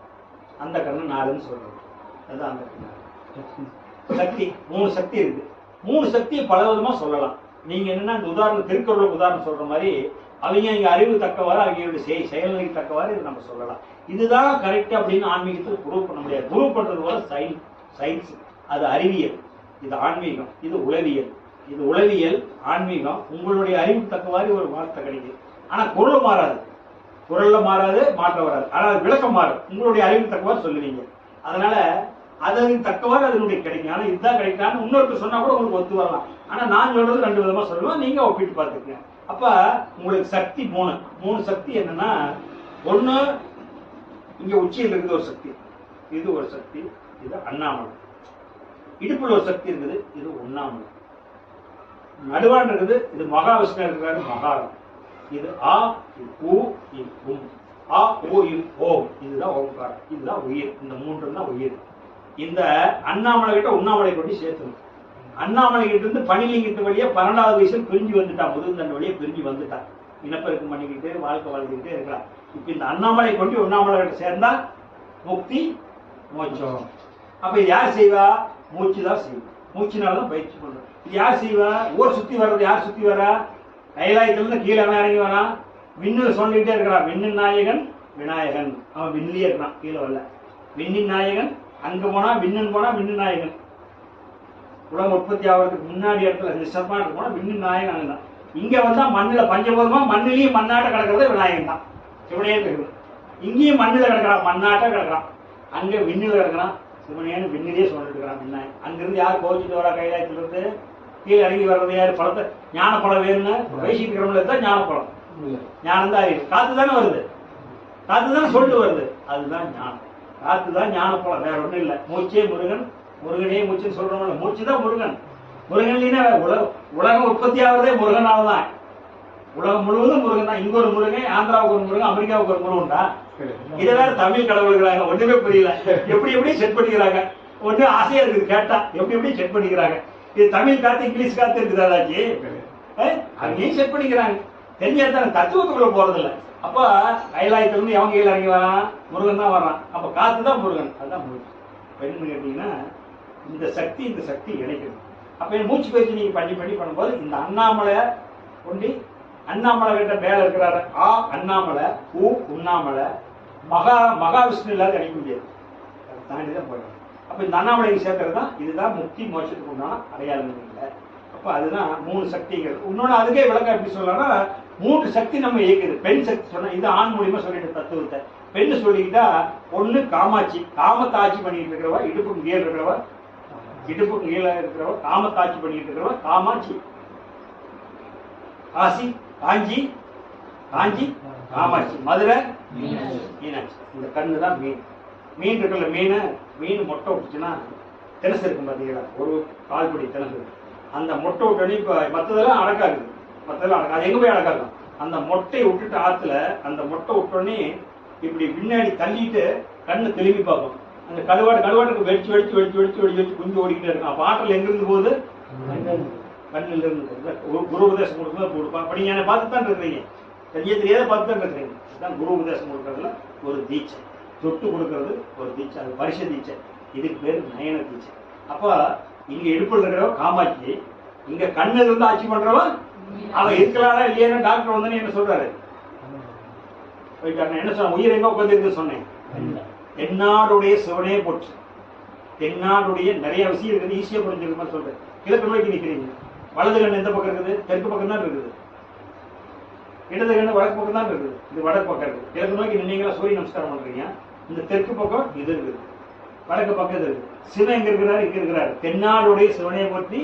அந்த கர்ணம் 4ன்னு சொல்றது. அதுதான் அந்த கர்ணம். சக்தி 3 சக்தி இருக்கு. 3 சக்தியை பல விதமா சொல்லலாம். நீங்க என்னன்னா இந்த உதாரணம், திருக்குறளுக்கு உதாரணம் சொல்ற மாதிரி அவங்க இங்க அறிவு தக்கவாறு, அவங்களுடைய செயல்நிலைக்கு தக்கவாறு இது நம்ம சொல்லலாம். இதுதான் கரெக்ட் அப்படின்னு ஆன்மீகத்தில் ப்ரூவ் பண்ண முடியாது. ப்ரூவ் பண்றது போல சயின்ஸ். அது அறிவியல், இது ஆன்மீகம், இது உளவியல். இது உளவியல், ஆன்மீகம். உங்களுடைய அறிவுக்கு தக்கவாறு ஒரு வார்த்தை கிடைக்கும். ஆனா குரல் மாறாது, குரல்ல மாறாது, மாற்ற வராது. ஆனா விளக்கம் மாறும். உங்களுடைய அறிவுக்கு தக்கவாறு சொல்லுவீங்க. அதனால அதுக்கு தக்கவாறு அதனுடைய கிடைக்கும். ஆனா இதுதான் கிடைக்கான்னு இன்னொருக்கு சொன்னா கூட உங்களுக்கு ஒத்து வரலாம். ஆனா நான் சொல்றது 2 விதமா சொல்லுவேன், நீங்க ஒப்பிட்டு பார்த்துக்கங்க. அப்ப உங்களுக்கு சக்தி 3 சக்தி என்னன்னா, ஒண்ணு இங்க உச்சியில் இருக்குது ஒரு சக்தி, இது ஒரு சக்தி, இது அண்ணாமலை. இடுப்புல ஒரு சக்தி இருக்குது, இது உண்ணாமலை. நடுவான் இருக்குது, இது மகாவிஷ்ணு இருக்கிறாரு, மகாரம். இது ஆ, இது ஊ, இது உம். ஆ, ஓ, இது ஓம். இதுதான் ஓம்காரம். இதுதான் உயிர். இந்த 3 தான் உயிர். இந்த அண்ணாமலை கிட்ட உண்ணாமலை கொண்டு சேர்த்துணும். அண்ணாமலை கிட்ட இருந்து பனிலிங்கத்து வழியா 12வது வயசுல பிரிஞ்சு வந்துட்டான். முதுகுந்தண்டு வழியா பிரிஞ்சு வந்துட்டான். இனப்பெருக்கம் பண்ணிக்கிட்டு வாழ்க்கை வாழ்ந்துக்கிட்டே இருக்கலாம். இப்ப இந்த அண்ணாமலை கொண்டு உண்ணாமலை கிட்ட சேர்ந்தா முக்தி, மோட்சம். அப்ப இது யார் செய்வா? மூச்சு தான் செய்வா. மூச்சினாலதான் பயிற்சி பண்றோம். இது யார் செய்வா? ஊர் சுத்தி வர்றது யார் சுத்தி வரா? கைலாயத்திலிருந்து கீழே இறங்கி வரான். விண்ணில் சொல்லிக்கிட்டே இருக்கிறான், விண்ணின் நாயகன் விநாயகன். அவன் விண்ணிலே இருக்கான், கீழே வரல. விண்ணின் நாயகன் அங்க போனா, விண்ணன் போனா விண்ணின் நாயகன். உலகம் உற்பத்தி ஆகிறதுக்கு முன்னாடி இடத்துல நிசப்பாட்டு போனா விண்ணின் நாயகன் அங்கதான். இங்க வந்தா மண்ணுல பஞ்சபூதமா, மண்ணிலையும் மண்ணாட்ட கிடக்கிறது விநாயகன் தான். சிவனே இருக்குது. இங்கேயும் மண்ணுல கிடக்கிறான், மண்ணாட்ட கிடக்கிறான். அங்க விண்ணில் இருக்கிறான் சிவனேன்னு விண்ணிலே சொல்லிட்டு இருக்கிறான் விண்ணாய். அங்கிருந்து யார் கோச்சிட்டு வரா கைலாயத்துல இருந்து கீழே இறங்கி வர்றது யாரு? பழத்தை ஞான பழம் வேணும்னு வயசிட்டு இருக்கிறவங்கள தான் ஞான பழம். ஞானம் தான் அறிவு. காத்து தானே வருது, காத்து தானே சொல்லிட்டு வருது, அதுதான் ஞானம். காத்து தான் ஞான பழம், வேற ஒண்ணும் இல்லை. மூச்சே முருகன், முருகனே மூச்சுன்னு சொல்றோம்ல, மூச்சு தான் முருகன். முருகன் உலகம் உற்பத்தி ஆகுறதே முருகனால தான். உலகம் முழுவதும் முருகன் தான். இங்க ஒரு முருகன், ஆந்திராவுக்கு ஒரு முருகன், அமெரிக்காவுக்கு ஒரு முருகன்டா. இதை வேற தமிழ் கடவுள்கிறாங்க, ஒண்ணுமே புரியல. எப்படி செட் பண்ணிக்கிறாங்க, ஒண்ணு ஆசையா இருக்குது கேட்டா, எப்படி செட் பண்ணிக்கிறாங்க. இது தமிழ் காத்து இங்கிலீஷ் காத்து இருக்குதாச்சு, அங்கேயும் செட் பண்ணிக்கிறாங்க. தெரிஞ்சாதான தத்துவத்துக்குள்ள போறது இல்லை. அப்ப கைலாயத்துல இருந்து எவன் கையில இறங்கி வரான்? முருகன் தான் வர்றான். அப்ப காத்து தான் முருகன், அதுதான் முருகன். என்னன்னு கேட்டீங்கன்னா இந்த சக்தி இணைக்கணும். அப்ப மூச்சு பயிற்சி நீங்க பண்ணி பண்ணும்போது இந்த அண்ணாமலை கொண்டு அண்ணாமலை கிட்ட மேல இருக்கிறாரு. அண்ணாமலை, உண்ணாமலை, மகாவிஷ்ணு இல்லாத அடிக்க முடியாது, தாண்டிதான் போயிடும். அப்ப இந்த அண்ணாமலைக்கு சேர்க்கறது தான், இதுதான் முக்தி மோட்சத்துக்கு உண்டான அடையாளம் இல்லை. அப்ப அதுதான் 3 சக்திகள். இன்னொன்னு அதுக்கே விளக்கம் எப்படி சொல்லலாம்னா 3 சக்தி நம்ம இயக்குது. பெண் சக்தி சொன்னா இது ஆண் மூலியமா சொல்லிட்டு தத்துவத்தை. பெண்ணு சொல்லிக்கிட்டா ஒண்ணு காமாட்சி, காமத்தை ஆட்சி பண்ணிட்டு இருக்கிறவா, இடுப்புக்கு கீழே இருக்கிறவா, இடுப்புக்கு கீழே இருக்கிறவா காமத்தை ஆட்சி பண்ணிட்டு இருக்கிறவா காமாட்சி. காசி காஞ்சி காமாட்சி, மதுரை மீனாட்சி. இந்த கண்ணு தான் மீன். மீன் இருக்குல்ல, மீன் மொட்டை விட்டுச்சுன்னா தினசு இருக்கும் பார்த்தீங்களா, ஒரு கால்படி தினசு. அந்த மொட்டை விட்டோடனே இப்ப மற்றதெல்லாம் அடக்காது, அது எங்க போய் அடக்காது. அந்த மொட்டையை விட்டுட்டு ஆத்துல அந்த மொட்டை விட்டோடனே இப்படி பின்னாடி தள்ளிட்டு கண்ணு திரும்பி பார்க்கும். அந்த கழுவாட்டுக்கு வெடிச்சு குஞ்சு ஓடிக்கிட்டே இருக்கும். அப்ப ஆற்றல் எங்க இருந்து போகுது? கண்ணில் இருந்து. குரு உபதேசம் கொடுக்கும்போது கொடுப்பான். அப்ப நீங்க பார்த்து தான் இருக்கிறீங்க, தெரியாத பார்த்து தான் இருக்கிறீங்க. இதுதான் குரு உபதேசம் கொடுக்கறதுல ஒரு தீட்சை. தொட்டு கொடுக்கறது ஒரு தீட்சை, அது வருஷ தீட்சை. இதுக்கு பேர் நயன தீட்சை. அப்ப இங்க இடுப்பில் இருக்கிறவ காமாட்சி, இங்க கண்ணில் இருந்து ஆட்சி பண்றவ அவன் இருக்கலாரா இல்லையா? டாக்டர் வந்து என்ன சொல்றாரு? என்ன சொன்ன? உயிர் எங்க உட்காந்து இருக்கு சொன்னேன். தென்னாடுடைய சிவனே போச்சு. தென்னாடுடைய நிறைய விஷயம் இருக்குது, ஈஸியா புரிஞ்சுக்கிற மாதிரி சொல்றேன். கிழக்கு நோக்கி நிக்கிறீங்க, வலது கண்ணு எந்த பக்கம் இருக்குது? தெற்கு பக்கம் தான் இருக்குது. இடது கண்ணு வடக்கு பக்கம் தான் இருக்குது. இது வடக்கு பக்கம் இருக்கு. கிழக்கு நோக்கி நின்னீங்களா சூரிய நமஸ்காரம் பண்றீங்க. இந்த தெற்கு பக்கம் இது இருக்குது, வடக்கு பக்கம் இது இருக்கு. சிவன் எங்க இருக்கிறாரு? இங்க இருக்கிறாரு. தென்னாடுடைய சிவனை பற்றி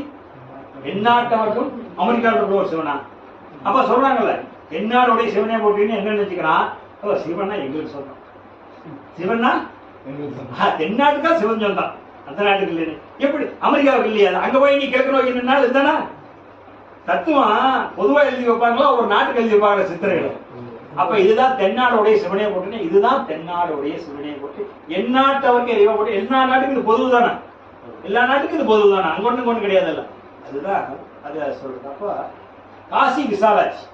எந்நாட்டவருக்கும் அமெரிக்காவுக்கு ஒரு சிவனா. அப்ப சொல்றாங்கல்ல, தென்னாடுடைய சிவனை போட்டின்னு என்ன நினைச்சுக்கிறான்? சிவனா எங்களுக்கு சொல்றான். சிவன்னா தென்னாட்டுக்கா சிவன் சொல்றான், அந்த நாட்டுக்கு இல்லைன்னு. எப்படி அமெரிக்காவுக்கு இல்லையா? அங்க போய் நீ கிழக்கு நோக்கி நின்னால் இதுதானா தத்துவம்? பொதுவா எழுதி வைப்பாங்களா, ஒரு நாட்டுக்கு எழுதி வைப்பாங்க சித்திரைகளை. அப்ப இதுதான் தென்னாடுடைய சிவனையை போட்டு, இதுதான் தென்னாடுடைய சிவனையை போட்டு எந்நாட்டவருக்கு இறைவா போட்டு. எல்லா நாட்டுக்கும் இது பொதுவு தானே, எல்லா நாட்டுக்கும் இது பொதுவு தானே, அங்க ஒண்ணு கிடையாது. அதுதான் அது சொல்றது. அப்ப காசி விசாலாட்சி,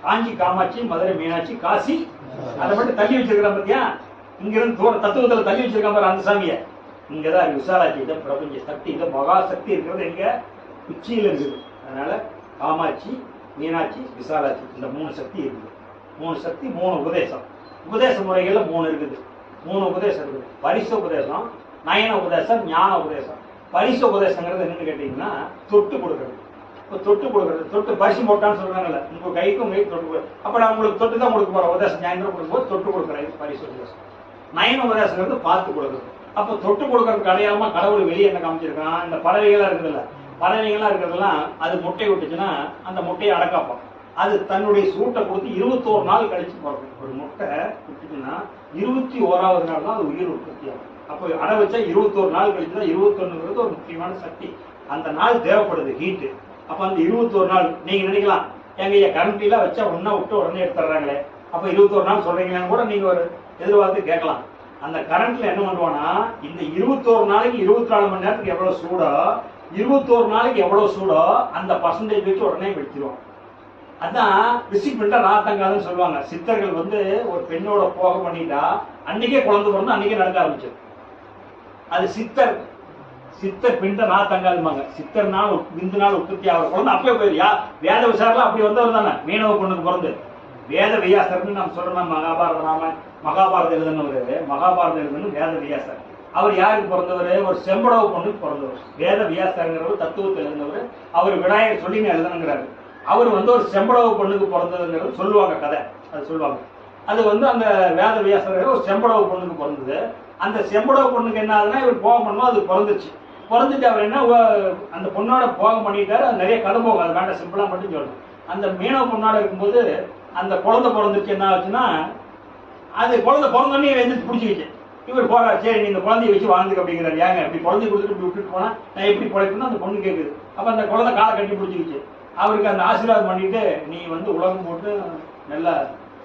காஞ்சி காமாட்சி, மதுரை மீனாட்சி, காசி அதை மட்டும் தள்ளி வச்சிருக்கிறான் பத்தியா? இங்க இருந்து தத்துவத்துல தள்ளி வச்சிருக்கான் பாரு அந்த சாமிய. இங்கதான் விசாலாட்சி, இதை பிரபஞ்ச சக்தி, இதை மகா சக்தி இருக்கிறது எங்க உச்சியில இருக்குது. அதனால காமாட்சி, மீனாட்சி, விசாலாட்சி, இந்த 3 சக்தி இருக்குது. 3 சக்தி, 3 உபதேசம். உபதேச முறைகள்ல 3 இருக்குது. 3 உபதேசம் இருக்குது. பரிசு உபதேசம், நயன உபதேசம், ஞான உபதேசம். பரிசு உபதேசங்கிறது என்னன்னு கேட்டீங்கன்னா தொட்டு கொடுக்கறது. தொட்டு கொடுக்கறது, தொட்டு பரிசு போட்டான்னு சொல்றாங்கல்ல, உங்க கைக்கும் கை தொட்டு. அப்ப நான் உங்களுக்கு தொட்டு தான் கொடுக்க போறேன். உபதேசம் ஞாயிறு கொடுக்கும்போது தொட்டு கொடுக்குறேன், பரிசு உபதேசம். நயன உபதேசங்கிறது பார்த்து கொடுக்குறது. அப்ப தொட்டு கொடுக்கறதுக்கு அடையாளமா கடவுள் வெளியே என்ன காமிச்சிருக்கான்? இந்த பறவைகளா இருக்குதுல்ல, பறவைகள்லாம் இருக்கிறதெல்லாம் அது முட்டை விட்டுச்சுன்னா அந்த முட்டையை அடக்காப்பான். அது தன்னுடைய சூட்டை கொடுத்து 21 நாள் கழிச்சு போறது. ஒரு முட்டை விட்டுச்சுன்னா 21வது நாள் தான் அது உயிர் உற்பத்தி ஆகும். அப்போ அடை வச்சா 21 நாள் கழிச்சுதான் 21ங்கிறது ஒரு முக்கியமான சக்தி. அந்த நாள் தேவைப்படுது, ஹீட்டு. அப்ப அந்த 21 நாள் நீங்க நினைக்கலாம், எங்க கரண்ட் எல்லாம் வச்சா ஒன்னா விட்டு உடனே எடுத்துறாங்களே, அப்ப 21 நாள் சொல்றீங்கன்னு கூட நீங்க ஒரு எதிர்பார்த்து கேட்கலாம். அந்த கரண்ட்ல என்ன பண்ணுவானா, இந்த 21 நாளைக்கு 24 மணி நேரத்துக்கு எவ்வளவு சூடோ, 21 நாளைக்கு எவ்வளவு சூடோ அந்த பர்சன்டேஜ் வச்சு உடனே வெடிச்சிருவோம். அதான் ரிசிக் பண்ணிட்டா ராத்தங்காதுன்னு சொல்லுவாங்க. சித்தர்கள் வந்து ஒரு பெண்ணோட போகம் பண்ணிட்டா அன்னைக்கே குழந்தை பிறந்து அன்னைக்கே நடக்க ஆரம்பிச்சு. அது சித்தர் பிண்ட நாத்தங்காதுமாங்க. சித்தர் நாள் விந்து நாள் உற்பத்தி ஆகிற குழந்தை அப்பவே போயிருயா. வேத விசாரில அப்படி வந்தவர் தானே, மீனவ பொண்ணுக்கு பிறந்து வேத வியாசர்னு நம்ம சொல்றோம். மகாபாரதம் எழுதுன்னு வேத வியாசர். அவர் யாருக்கு பிறந்தவர்? ஒரு செம்படவு பொண்ணுக்கு பிறந்தவர். வேத வியாசங்கிறவர் தத்துவத்தில் இருந்தவர். அவர் விநாயகர் சொல்லி எழுதணுங்கிறாரு. அவர் வந்து ஒரு செம்படவு பொண்ணுக்கு பிறந்ததுங்கிறது சொல்லுவாங்க, கதை அது சொல்லுவாங்க. அது வந்து அந்த வேத வியாசர் ஒரு செம்படவு பொண்ணுக்கு பிறந்தது. அந்த செம்படவு பொண்ணுக்கு என்ன ஆகுதுன்னா இவர் போகம் பண்ணுவோம், அது பிறந்துச்சு. பிறந்துட்டு அவர் என்ன அந்த பொண்ணோட போகம் பண்ணிட்டாரு. அது நிறைய கதை போகும், அது வேண்டாம், சிம்பிளா மட்டும் சொல்லணும். அந்த மீனவ பொண்ணோட இருக்கும்போது அந்த குழந்தை பிறந்துச்சு. என்ன ஆச்சுன்னா அது குழந்தை பிறந்தோடனே எழுந்திரிச்சு பிடிச்சிக்கிச்சு. இவர் போறா, சரி நீ இந்த குழந்தைய வச்சு வாழ்ந்துக்க அப்படிங்கிறாரு. ஏங்க இப்படி குழந்தைய கொடுத்துட்டு இப்படி விட்டுட்டு போனா நான் எப்படி பிழைக்கணும்னு அந்த பொண்ணு கேட்குது. அப்ப அந்த குழந்தை காலை கட்டி பிடிச்சிக்கிச்சு. அவருக்கு அந்த ஆசீர்வாதம் பண்ணிட்டு, நீ வந்து உலகம் போட்டு நல்லா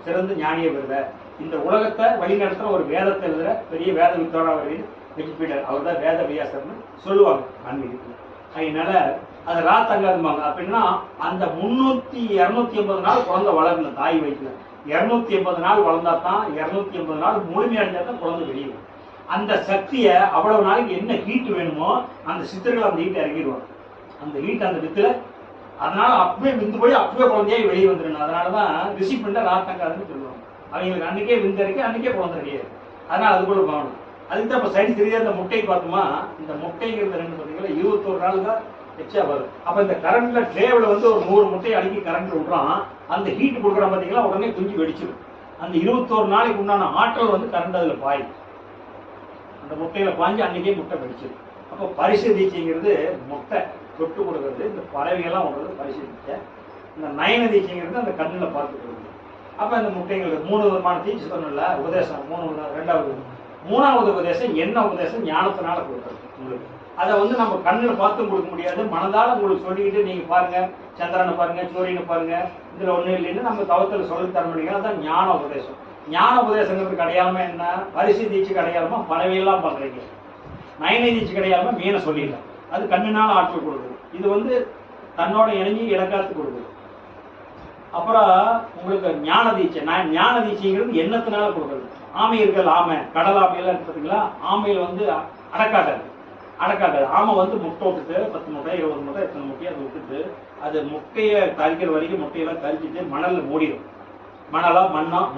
சிறந்து ஞானிய வருத, இந்த உலகத்தை வழிநடத்துற ஒரு வேதத்தை எழுதுற பெரிய வேத வித்தோட அவர் வெஜிபீட்டர், அவர் தான் வேத வியாசர்னு சொல்லுவாங்க ஆன்மீகத்தில். அதனால அதை ராத்தங்காதுமாங்க. அப்படின்னா அந்த 250 நாள் குழந்தை வளரணும் தாய் வயிற்றுல. 280 நாள் வளர்ந்தா தான், 280 நாள் முழுமையடைஞ்சா தான் குழந்தை வெளியே. அந்த சக்தியை அவ்வளவு நாளைக்கு என்ன ஹீட் வேணுமோ அந்த சித்தர்கள் அந்த ஹீட்டை இறங்கிடுவாங்க. அந்த ஹீட் அந்த வித்துல, அதனால அப்பவே விந்து போய் அப்பவே குழந்தையே வெளியே வந்துடணும். அதனாலதான் ரிசீவ் பண்ண ராத்தங்காதுன்னு சொல்லுவாங்க. அவங்களுக்கு அன்னைக்கே விந்து இறக்கி அன்னைக்கே குழந்தை கிடையாது. அதனால அது கூட கவனம். அதுக்கு தான் இப்ப சைடு தெரியாத அந்த முட்டை பார்த்தோமா, இந்த முட்டைங்கிறது ரெண்டு பார்த்தீங்கன்னா 21 நாள் தான் எச்சா வரும். அப்ப இந்த கரண்ட்ல ட்ரேவ்ல வந்து ஒரு 100 முட்டையை அடிக்கி கரண்ட் விட்டுறான். அந்த ஹீட் கொடுக்குறான் பாத்தீங்களா, உடனே குஞ்சு வெடிச்சிடும். அந்த 21 நாளைக்கு உண்டான ஆற்றல் வந்து கரண்ட் அதுல பாயும். அந்த முட்டையில பாஞ்சு அன்னைக்கே முட்டை வெடிச்சிடும். அப்போ பரிசு தீட்சைங்கிறது முட்டை தொட்டு கொடுக்கறது. இந்த பறவைகள்லாம் விடுறது பரிசு தீட்சை. இந்த நயன தீட்சைங்கிறது அந்த கண்ணுல பார்த்து கொடுக்குறது. அப்ப இந்த முட்டைகள் 3 விதமான தீட்சை சொன்னல உபதேசம். 3வது உபதேசம் என்ன உபதேசம்? ஞானத்தினால கொடுக்குறது உங்களுக்கு. அதை வந்து நம்ம கண்ணில் பார்த்தும் கொடுக்க முடியாது, மனதால உங்களுக்கு சொல்லிக்கிட்டு நீங்க பாருங்க, சந்திரனை பாருங்க, சூரியனை பாருங்க, இதுல ஒண்ணு இல்லைன்னு நம்ம தவத்துல சொல்லி தர முடியும். அதான் ஞான உபதேசம். ஞான உபதேசங்களுக்கு அடையாளமா என்ன? பரிசு தீட்சைக்கு அடையாளமா பறவையெல்லாம் பண்றீங்க. நயன தீட்சைக்கு அடையாளமா மீனை சொல்லிடலாம். அது கண்ணினால ஆற்றல் கொடுக்குது. இது வந்து தன்னோட இணைஞ்சி இலக்காத்து கொடுக்குது. அப்புறம் உங்களுக்கு ஞான தீட்சை. ஞான தீட்சைங்கிறது எண்ணத்தினால கொடுக்குறது. ஆமை இருக்கல், ஆமை கடல் ஆமையெல்லாம் இருக்கு பார்த்தீங்களா, ஆமையில வந்து அடக்காட்டாது. ஆமை வந்து முட்டை விட்டுட்டு 10 முட்டை 20 முட்டை எத்தனை முட்டையை அதை விட்டுட்டு அது முட்டையை கரிக்கிற வரைக்கும் முட்டையெல்லாம் கரிச்சிட்டு மணல்ல மூடிடும்.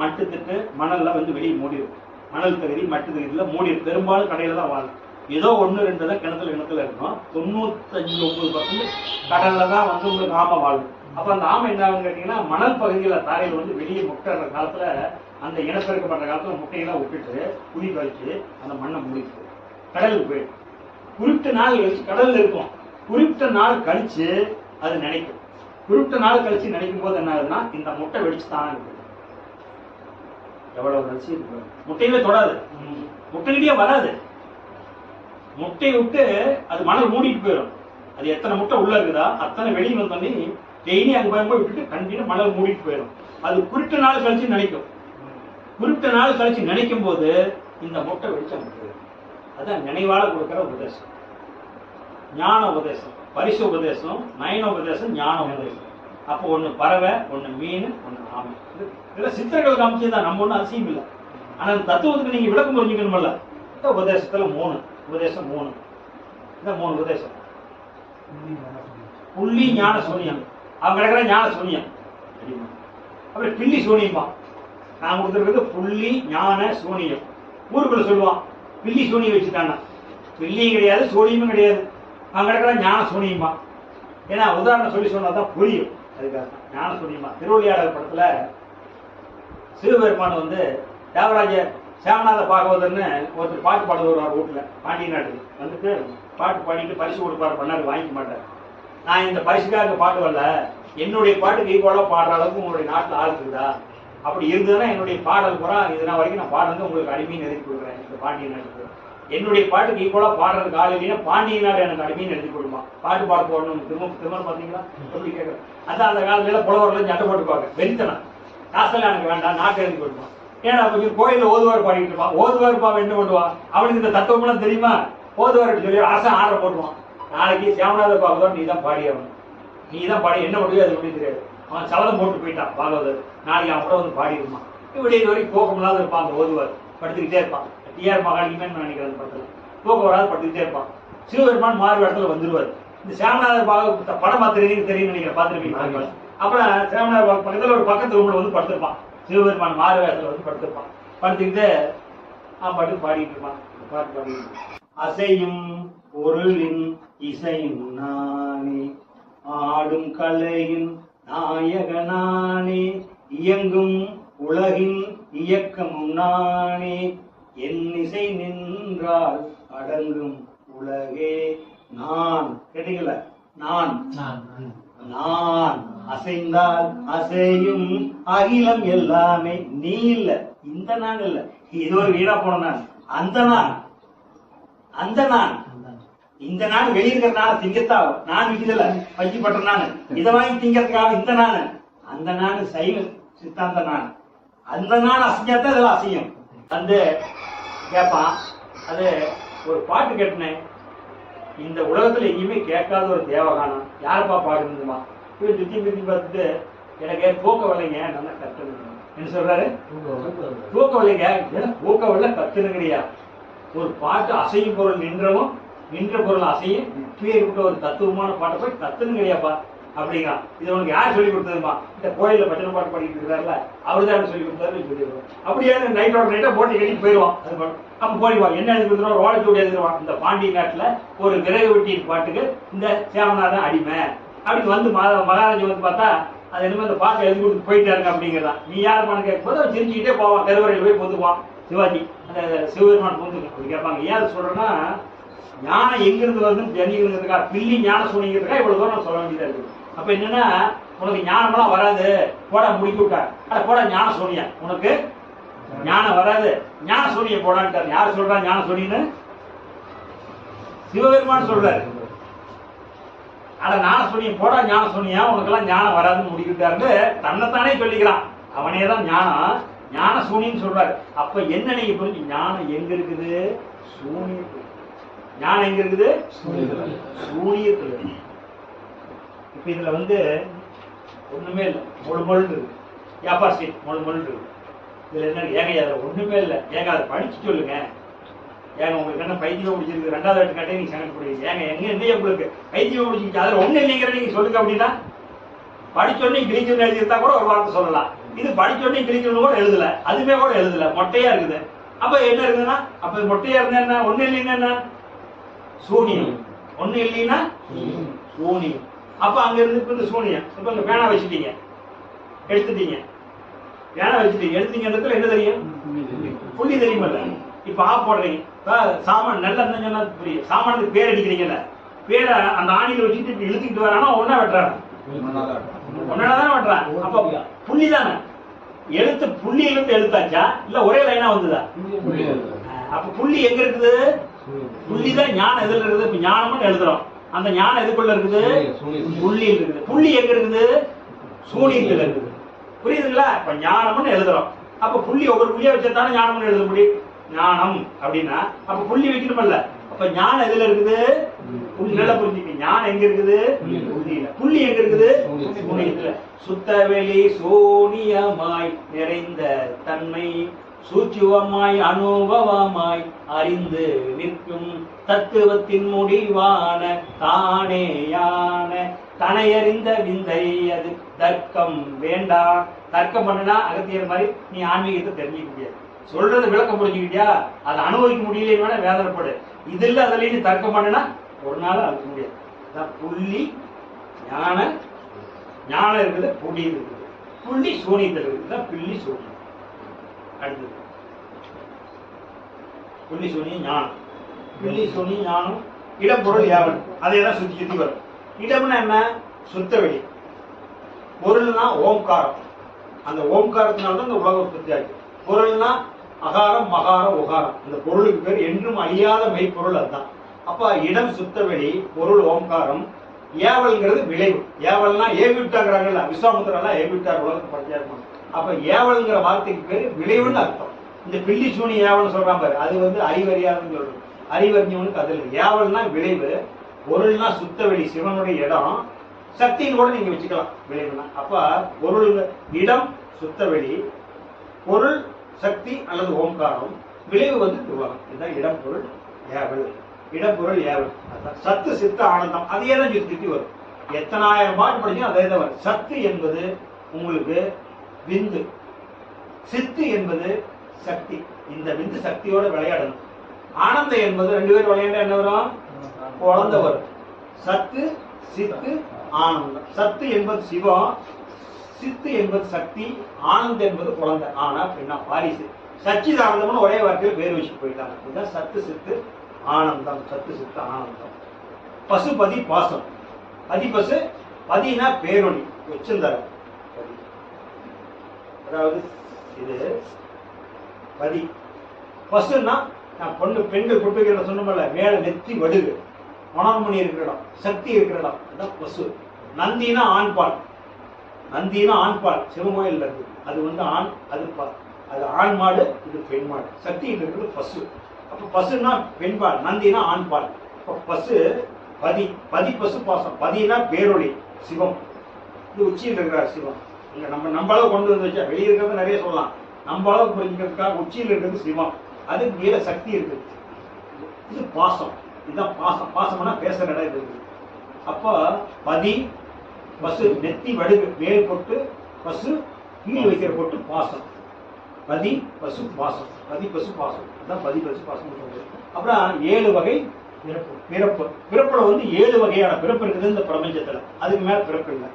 மட்டு திட்டு மணல்ல வந்து வெளியே மூடிடும். மணல் தகுதி மட்டு தகுதியில மூடிடும். பெரும்பாலும் கடையில தான் வாழும். ஏதோ 1-2 தான் கிணத்துல இருக்கும். 95-9% கடல்ல தான் வந்து உங்களுக்கு ஆமை வாழும். அப்ப அந்த ஆமை என்ன ஆகுன்னு கேட்டீங்கன்னா, மணல் பகுதியில தாரையில் வந்து வெளியே முட்டைற காலத்துல அந்த இனப்பெருக்கப்பட்ட காலத்துல முட்டையெல்லாம் விட்டுட்டு குழி கழிச்சு அந்த மண்ணை மூடிட்டு கடலுக்கு போயிடும். குறிப்பிட்ட நாள் கழிச்சு கடல்ல இருக்கும். குறிப்பிட்ட நாள் கழிச்சு அது நினைக்கும். குறிப்பிட்ட நாள் கழிச்சு நினைக்கும் போது என்ன ஆகுதுன்னா, இந்த முட்டை வெடிச்சு தான் இருக்கு. எவ்வளவு கழிச்சு இருக்கு, முட்டையிலே தொடாது, முட்டைகிட்டே வராது. முட்டையை விட்டு அது மணல் மூடிட்டு போயிடும். அது எத்தனை முட்டை உள்ள இருக்குதா அத்தனை வெளியே வந்தோடனே டெய்லி அங்க போய் விட்டுட்டு கண்டினியூ மணல் மூடிட்டு போயிடும். அது குறிப்பிட்ட நாள் கழிச்சு நினைக்கும். குறிப்பிட்ட நாள் கழிச்சு நினைக்கும் போது இந்த முட்டை வெடிச்ச முட்டை. அதான் நினைவால கொடுக்கிற உபதேசம். ஞான உபதேசம், பரிசு உபதேசம், நயன உபதேசம், ஞான உபதேசம். அப்போ ஒண்ணு பறவை, ஒண்ணு மீன், ஒண்ணு ஆமை. இதெல்லாம் சித்திரங்கள் காமிச்சதுதான், நம்ம ஒன்றும் அவசியம் இல்லை. ஆனா அந்த தத்துவத்துக்கு நீங்க விளக்கம் புரிஞ்சுக்கணும்ல. இந்த உபதேசத்துல 3 உபதேசம் 3. இந்த 3 உபதேசம். புள்ளி ஞான சூனியம். அவங்க கிடக்கிற ஞான சூனியம். அப்புறம் பில்லி சூனியம்பா. நான் கொடுத்துருக்கிறது புள்ளி ஞான சூனியம். ஊருக்குள்ள சொல்லுவான் பில்லி சூனியம் வச்சுட்டாங்க. பில்லியும் கிடையாது, சூனியமும் கிடையாது. அவங்க கிடக்கிற ஞான சூனியமா. ஏன்னா உதாரணம் சொல்லி சொன்னாதான் புரியும். அதுக்காக ஞான சூனியமா. திருவிளையாடல் படத்துல சிவபெருமான் வந்து தேவராஜ சேவநாத பாகவதர்னு ஒருத்தர் பாட்டு பாட வருவார் வீட்டுல, பாண்டிய நாட்டுக்கு வந்துட்டு பாட்டு பாடிட்டு பரிசு கொடுப்பாரு. பண்ணாரு, வாங்கிக்க மாட்டார். நான் இந்த பரிசுக்காக பாட்டு வரல, என்னுடைய பாட்டுக்கு ஈக்குவலா பாடுற அளவுக்கு உங்களுடைய நாட்டுல ஆள் இருக்குதா? அப்படி இருந்ததுன்னா என்னுடைய பாடல் பூரா இதனால் வரைக்கும் நான் பாடுறது உங்களுக்கு அடிமைன்னு எழுதி கொடுக்குறேன். இந்த பாண்டிய நாட்டுக்கு என்னுடைய பாட்டுக்கு ஈக்குவலா பாடுறதுக்கு ஆள் இல்லைன்னா பாண்டிய நாடு எனக்கு அடிமைன்னு எழுதி கொடுமா. பாட்டு பாட போடணும் திரும்ப பாத்தீங்களா எப்படி கேட்கறேன். அதான் அந்த காலத்துல புலவர்கள் சட்டை போட்டுப்பாங்க. வெறித்தனம் காசெல்லாம் எனக்கு வேண்டாம், நாட்டை எழுதி கொடுப்பான். ஏன்னா கொஞ்சம் கோயில ஓதுவார் பாடிட்டு இருப்பான். ஓதுவார் பாவம் என்ன பண்ணுவான், அவனுக்கு இந்த தத்துவம்லாம் தெரியுமா? ஓதுவார் சொல்லி அரசன் ஆர்டர் போடுவான். நாளைக்கு சேவநாத பாகவதர் நீ தான் பாடி ஆகணும், நீ தான் பாடி, என்ன முடியாது அது முடியும் தெரியாது. அவன் சபதம் போட்டு போயிட்டான் பாகவதர், நாளைக்கு அவன் கூட வந்து பாடிடுவான். இப்படி இது வரைக்கும் தூக்கம் இல்லாத இருப்பான். அந்த ஓதுவார் படுத்துக்கிட்டே இருப்பான். டிஆர் மகாலிங்கமே நான் நினைக்கிறேன் படத்துல தூக்கம் வராது படுத்துக்கிட்டே இருப்பான். சிவபெருமான் மாறு இடத்துல வந்துருவார். இந்த சேவநாதர் பாக படம் பார்த்துருக்கீங்க தெரியும் நினைக்கிறேன், பார்த்துருப்பீங்க. அப்புறம் சேவநாதர் பாக பக்கத்துல ஒரு பக்கத்து ரூம்ல வந்து படுத்திருப்பான். சிவபெருமான் மாறு வேடத்துல வந்து படுத்திருப்பான். படுத்துக்கிட்டு அவன் பாட்டு பாடிட்டு இருப்பான். பாட்டு பாடிட்டு அசையும் பொருளின் இசையும் நானே, ஆடும் கலையின் நாயகனானே, இயங்கும் உலகின் இயக்கமும் நானே என் இசை நின்றால் அடங்கும் உலகே நான். கேட்டீங்களா? நான் நான் அசைந்தால் அசையும் அகிலம் எல்லாமே. நீ இல்ல, இந்த நான் இல்ல, இது ஒரு வீணா போன நான். அந்த நான், அந்த நான், இந்த நான் வெளியிருக்கிற நான் திங்கத்தான் நான் விக்குதல பஞ்சு பட்ட நான் இதை வாங்கி திங்கிறதுக்காக இந்த நான். அந்த நான் சைவ சித்தாந்த நான். அந்த நான் அசைஞ்சாதான் இதெல்லாம் அசையும். அந்த கேட்பான். அது ஒரு பாட்டு கேட்டனேன், இந்த உலகத்துல எங்கேயுமே கேட்காத ஒரு தேவகானம். யாருப்பா பாடுமா? இவன் சுத்தி சுத்தி பார்த்துட்டு எனக்கு தூக்க வரலைங்க, நல்லா கத்துனுங்க. என்ன சொல்றாரு? தூக்க வரலைங்க, தூக்க வரல கத்துனுங்கடியா. ஒரு பாட்டு அசையும் பொருள் நின்றவும் நின்ற பொருள் அசையும் இப்பேற்பட்ட ஒரு தத்துவமான பாட்டை போய் கத்துனுங்கடியாப்பா அப்படிங்கிறான். இது உனக்கு யார் சொல்லி கொடுத்ததுமா? இந்த கோயில்ல பச்சனை பாட்டு பாடிட்டு இருக்காருல்ல, அவரு தான் சொல்லி கொடுத்தாரு சொல்லிடுவோம். அப்படியே நைட்டோட நைட்டா போட்டி கட்டிட்டு போயிடுவான். அப்ப போயிடுவான். என்ன எழுதி கொடுத்துருவான்? ஓலைச்சூடி எழுதிடுவான். இந்த பாண்டிய நாட்டுல ஒரு விறகு வெட்டியின் பாட்டுக்கு இந்த சேமநாதன் அடிமை அப்படின்னு வந்து மகாராஜா வந்து பார்த்தா அது என்னமோ அந்த பாட்டை எழுதி கொடுத்து போயிட்டாருங்க அப்படிங்கிறதான். நீ யார் பண்ண கேட்கும் போது அவன் சிரிச்சுக்கிட்டே போவான். கருவறையில் போய் பொந்துக்குவான். சிவாஜி அந்த சிவபெருமான் பொந்துக்கும். அப்படி கேட்பாங்க. ஏன் அதை சொல்றேன்னா, ஞானம் எங்கிருந்து வருதுன்னு தெரிஞ்சுக்கிறதுக்காக, பில்லி ஞானம் சொன்னீங்கிறதுக்காக இவ்வளவு தூரம் நான் சொல்ல வேண்டியதா இருக்கு. அப்ப என்னன்னா, உனக்கு ஞானமெல்லாம் வராது, போடா முடிக்க விட்டார். போடா ஞான சோனியா, உனக்கு ஞானம் வராது, ஞான சோனிய போடான்ட்டார். யார் சொல்றா ஞான சோனின்னு? சிவபெருமான் சொல்றாரு. ஞான சோனிய போடா, ஞான சோனியா, உனக்கு எல்லாம் ஞானம் வராதுன்னு முடிக்கிட்டாருன்னு தன்னைத்தானே சொல்லிக்கிறான். அவனேதான் ஞானம் ஞான சூனின்னு சொல்றாரு. அப்ப என்ன நீங்க புரிஞ்சு, ஞானம் எங்க இருக்குது? சூனியத்துல. ஞானம் எங்க இருக்குது? சூனியத்துல. இப்ப இதுல வந்து ஒண்ணுமே இல்லை, மொழு இருக்கு. வியாபாரி மொழு இருக்கு. இதுல என்ன ஏங்க? அதுல ஒண்ணுமே இல்லை. ஏங்க அதை படிச்சு சொல்லுங்க. ஏங்க உங்களுக்கு என்ன பைத்தியம் முடிச்சிருக்கு? 2வது வாட்டி கட்டே நீங்க சங்கடப்படுவீங்க. ஏங்க எங்க என்ன உங்களுக்கு பைத்தியம் முடிச்சிருக்கு? அதுல ஒண்ணு இல்லைங்கிற நீங்க சொல்லுங்க அப்படின்னா, படிச்சோடனே கிழிச்சொன்னு எழுதியிருந்தா கூட ஒரு வார்த்தை சொல்லலாம். இது படிச்சோடனே கிழிச்சொன்னு கூட எழுதல, அதுவே கூட எழுதல, மொட்டையா இருக்குது. அப்ப என்ன இருக்குதுன்னா, அப்ப மொட்டையா இருந்தா என்ன? ஒண்ணு இல்லைன்னா என்ன? சூனியம். ஒண்ணு இல்லைன்னா சூனியம். அப்ப அங்க இருந்து சூனியம். இப்ப இங்க பேனா வச்சுட்டீங்க, எடுத்துட்டீங்க. பேனா வச்சுட்டீங்க, எடுத்தீங்க. என்ன தெரியும்? புள்ளி தெரியுமல்ல. இப்ப ஆப் போடுறீங்க. சாமான் நல்லா சொன்னா புரியும். சாமானுக்கு பேர் அடிக்கிறீங்கல்ல, பேரை அந்த ஆணியில வச்சுட்டு இழுத்துக்கிட்டு வரானா ஒன்னா வெட்டுறாங்க, ஒன்னாதான் வெட்டுறான். அப்ப புள்ளி தானே எழுத்து. புள்ளி இருந்து எழுத்தாச்சா இல்ல ஒரே லைனா வந்ததா? அப்ப புள்ளி எங்க இருக்குது? புள்ளிதான் ஞானம் எதுல இருக்குது? இப்ப ஞானம்னு எழுதுறோம். அந்த ஞானம் எதுக்குள்ள இருக்குது? புள்ளி இருக்குது. புள்ளி எங்க இருக்குது? சூனியத்துல இருக்குது. புரியுதுங்களா? இப்ப ஞானம்னு எழுதுறோம். அப்ப புள்ளி ஒவ்வொரு புள்ளியா வச்சதானே ஞானம்னு எழுத முடியும். ஞானம் அப்படின்னா அப்ப புள்ளி வைக்கணுமல்ல. அப்ப ஞானம் எதுல இருக்குது? புள்ளி. நல்லா புரிஞ்சுக்க. ஞானம் எங்க இருக்குது? புள்ளியில. புள்ளி எங்க இருக்குது? சூனியத்துல. சுத்தவெளி சூனியமாய் நிறைந்த தன்மை சூட்சுவமாய் அனுபவமாய் அறிந்து நிற்கும் தத்துவத்தின் முடிவான தானேயான தனையறிந்த விந்தை அது தர்க்கம் வேண்டாம். தர்க்கம் பண்ணுனா அகத்தியர் மாதிரி நீ ஆன்மீகத்தை தெரிஞ்சுக்க முடியாது. சொல்றது விளக்கம் புரிஞ்சுக்கிட்டியா? அதை அனுபவிக்க முடியல வேதனைப்படு. இது இல்ல அதுல நீ தர்க்கம் பண்ணுனா ஒரு நாள் அழுக்க முடியாது. புள்ளி ஞான ஞானம் இருக்குது, புள்ளி இருக்குது. புள்ளி சூனியத்தில் இருக்குது. புள்ளி சூனியம். அடுத்தது புள்ளி சூனியம் ஞானம். புள்ளி சூனியம் ஞானம். இடப்பொருள் யாவன் அதையெல்லாம் சுத்தி சுத்தி வரும். இடம்னா என்ன? சுத்தவெளி. பொருள்னா ஓம்காரம். அந்த ஓம்காரத்தினால்தான் இந்த உலக உற்பத்தி ஆச்சு. பொருள்னா அகாரம் மகாரம் உகாரம். இந்த பொருளுக்கு பேர் என்றும் அழியாத மெய்ப்பொருள். அதுதான். அப்ப இடம் சுத்தவெளி, பொருள் ஓம்காரம், ஏவல்ங்கிறது விளைவு. ஏவல்னா ஏவிட்டாங்கிறாங்கல்ல, விஸ்வாமுத்திரெல்லாம் ஏவிட்டார் உலகத்தை படைச்சா இருக்கும். அப்ப ஏவல்ங்கிற வார்த்தைக்கு பேரு விளைவுன்னு அர்த்தம். இந்த பில்லி சூனி ஏவல்னு சொல்றான் பாரு, அது வந்து அறிவறியாதுன்னு சொல்றது. அறிவறிஞ்சவனுக்கு அது இல்லை. ஏவல்னா விளைவு, பொருள்னா சுத்தவெளி சிவனுடைய இடம், சக்தின்னு கூட நீங்க வச்சுக்கலாம் விளைவுனா. அப்ப பொருள் இடம் சுத்தவெளி, பொருள் சக்தி அல்லது ஓம்காரம், விளைவு வந்து துருவகம். இதுதான் இடம் பொருள் ஏவல். இடப்பொருள் ஏவல். சத்து சித்த ஆனந்தம் அதையே தான் சுத்தி வரும். எத்தனாயிரம் பாட்டு படிச்சோம் அதே தான் வரும். சத்து என்பது உங்களுக்கு விந்து, சித்து என்பது சக்தி. இந்த விந்து சக்தியோட விளையாடணும். ஆனந்தம் என்பது 2 பேர் விளையாண்டா என்ன வரும்? குழந்தை வரும். சத்து சித்து ஆனந்தம். சத்து என்பது சிவம், சித்து என்பது சக்தி, ஆனந்தம் என்பது குழந்தை. ஆனா பெண்ணா வாரிசு. சச்சிதானந்தம்னு ஒரே வார்த்தையில் பேர் வச்சு போயிட்டாங்க. இதுதான் சத்து சித்து ஆனந்தம். சத்து சித்து ஆனந்தம். பசு பதி பாசம். பதி பசு, பதினா பேரொழி வச்சிருந்தாரு. அதாவது இது பதி. பசுன்னா நான் பெண்கள் கொடுப்பிக்கிற சொன்னோம்ல, மேல நெத்தி வடுகு, மனோன்மணி இருக்கிற இடம், சக்தி இருக்கிற இடம், அதுதான் பசு. நந்தினா ஆண்பால். நந்தினா ஆண்பால், சிவகோயில் இருக்கு. அது வந்து ஆண், அது ஆண் மாடு, இது பெண் மாடு. சக்தி இருக்கிறது பசு. அப்ப பசுனா பெண்பால், நந்தினா ஆண்பால். அப்ப பசு பதி. பதி பசு பாசம். பதினா பேரொளி சிவம். இது உச்சியில் இருக்கிறார் சிவம். இங்க நம்ம அளவு கொண்டு வந்து வச்சா, வெளியே இருக்கிறது நிறைய சொல்லலாம். நம்ம அளவு புரிஞ்சுக்கிறதுக்காக உச்சியில் இருக்கிறது சிவம். அது மேல சக்தி இருக்குது. இது பாசம். இதுதான் பாசம். பாசம்னா பேசுற இடம் இது இருக்குது. அப்ப பதி பசு, நெத்தி வடுகு மேல் பொட்டு, பசு கீழ் வைக்கிற பொட்டு பாசம். பதி பசு பாசம். பதி பசு பாசம். அதான் பதி பசு பாசம் சொல்றது. அப்புறம் 7 வகை பிறப்பு. பிறப்புல வந்து 7 வகையான பிறப்பு இருக்குது இந்த பிரபஞ்சத்துல. அதுக்கு மேல பிறப்பு இல்லை.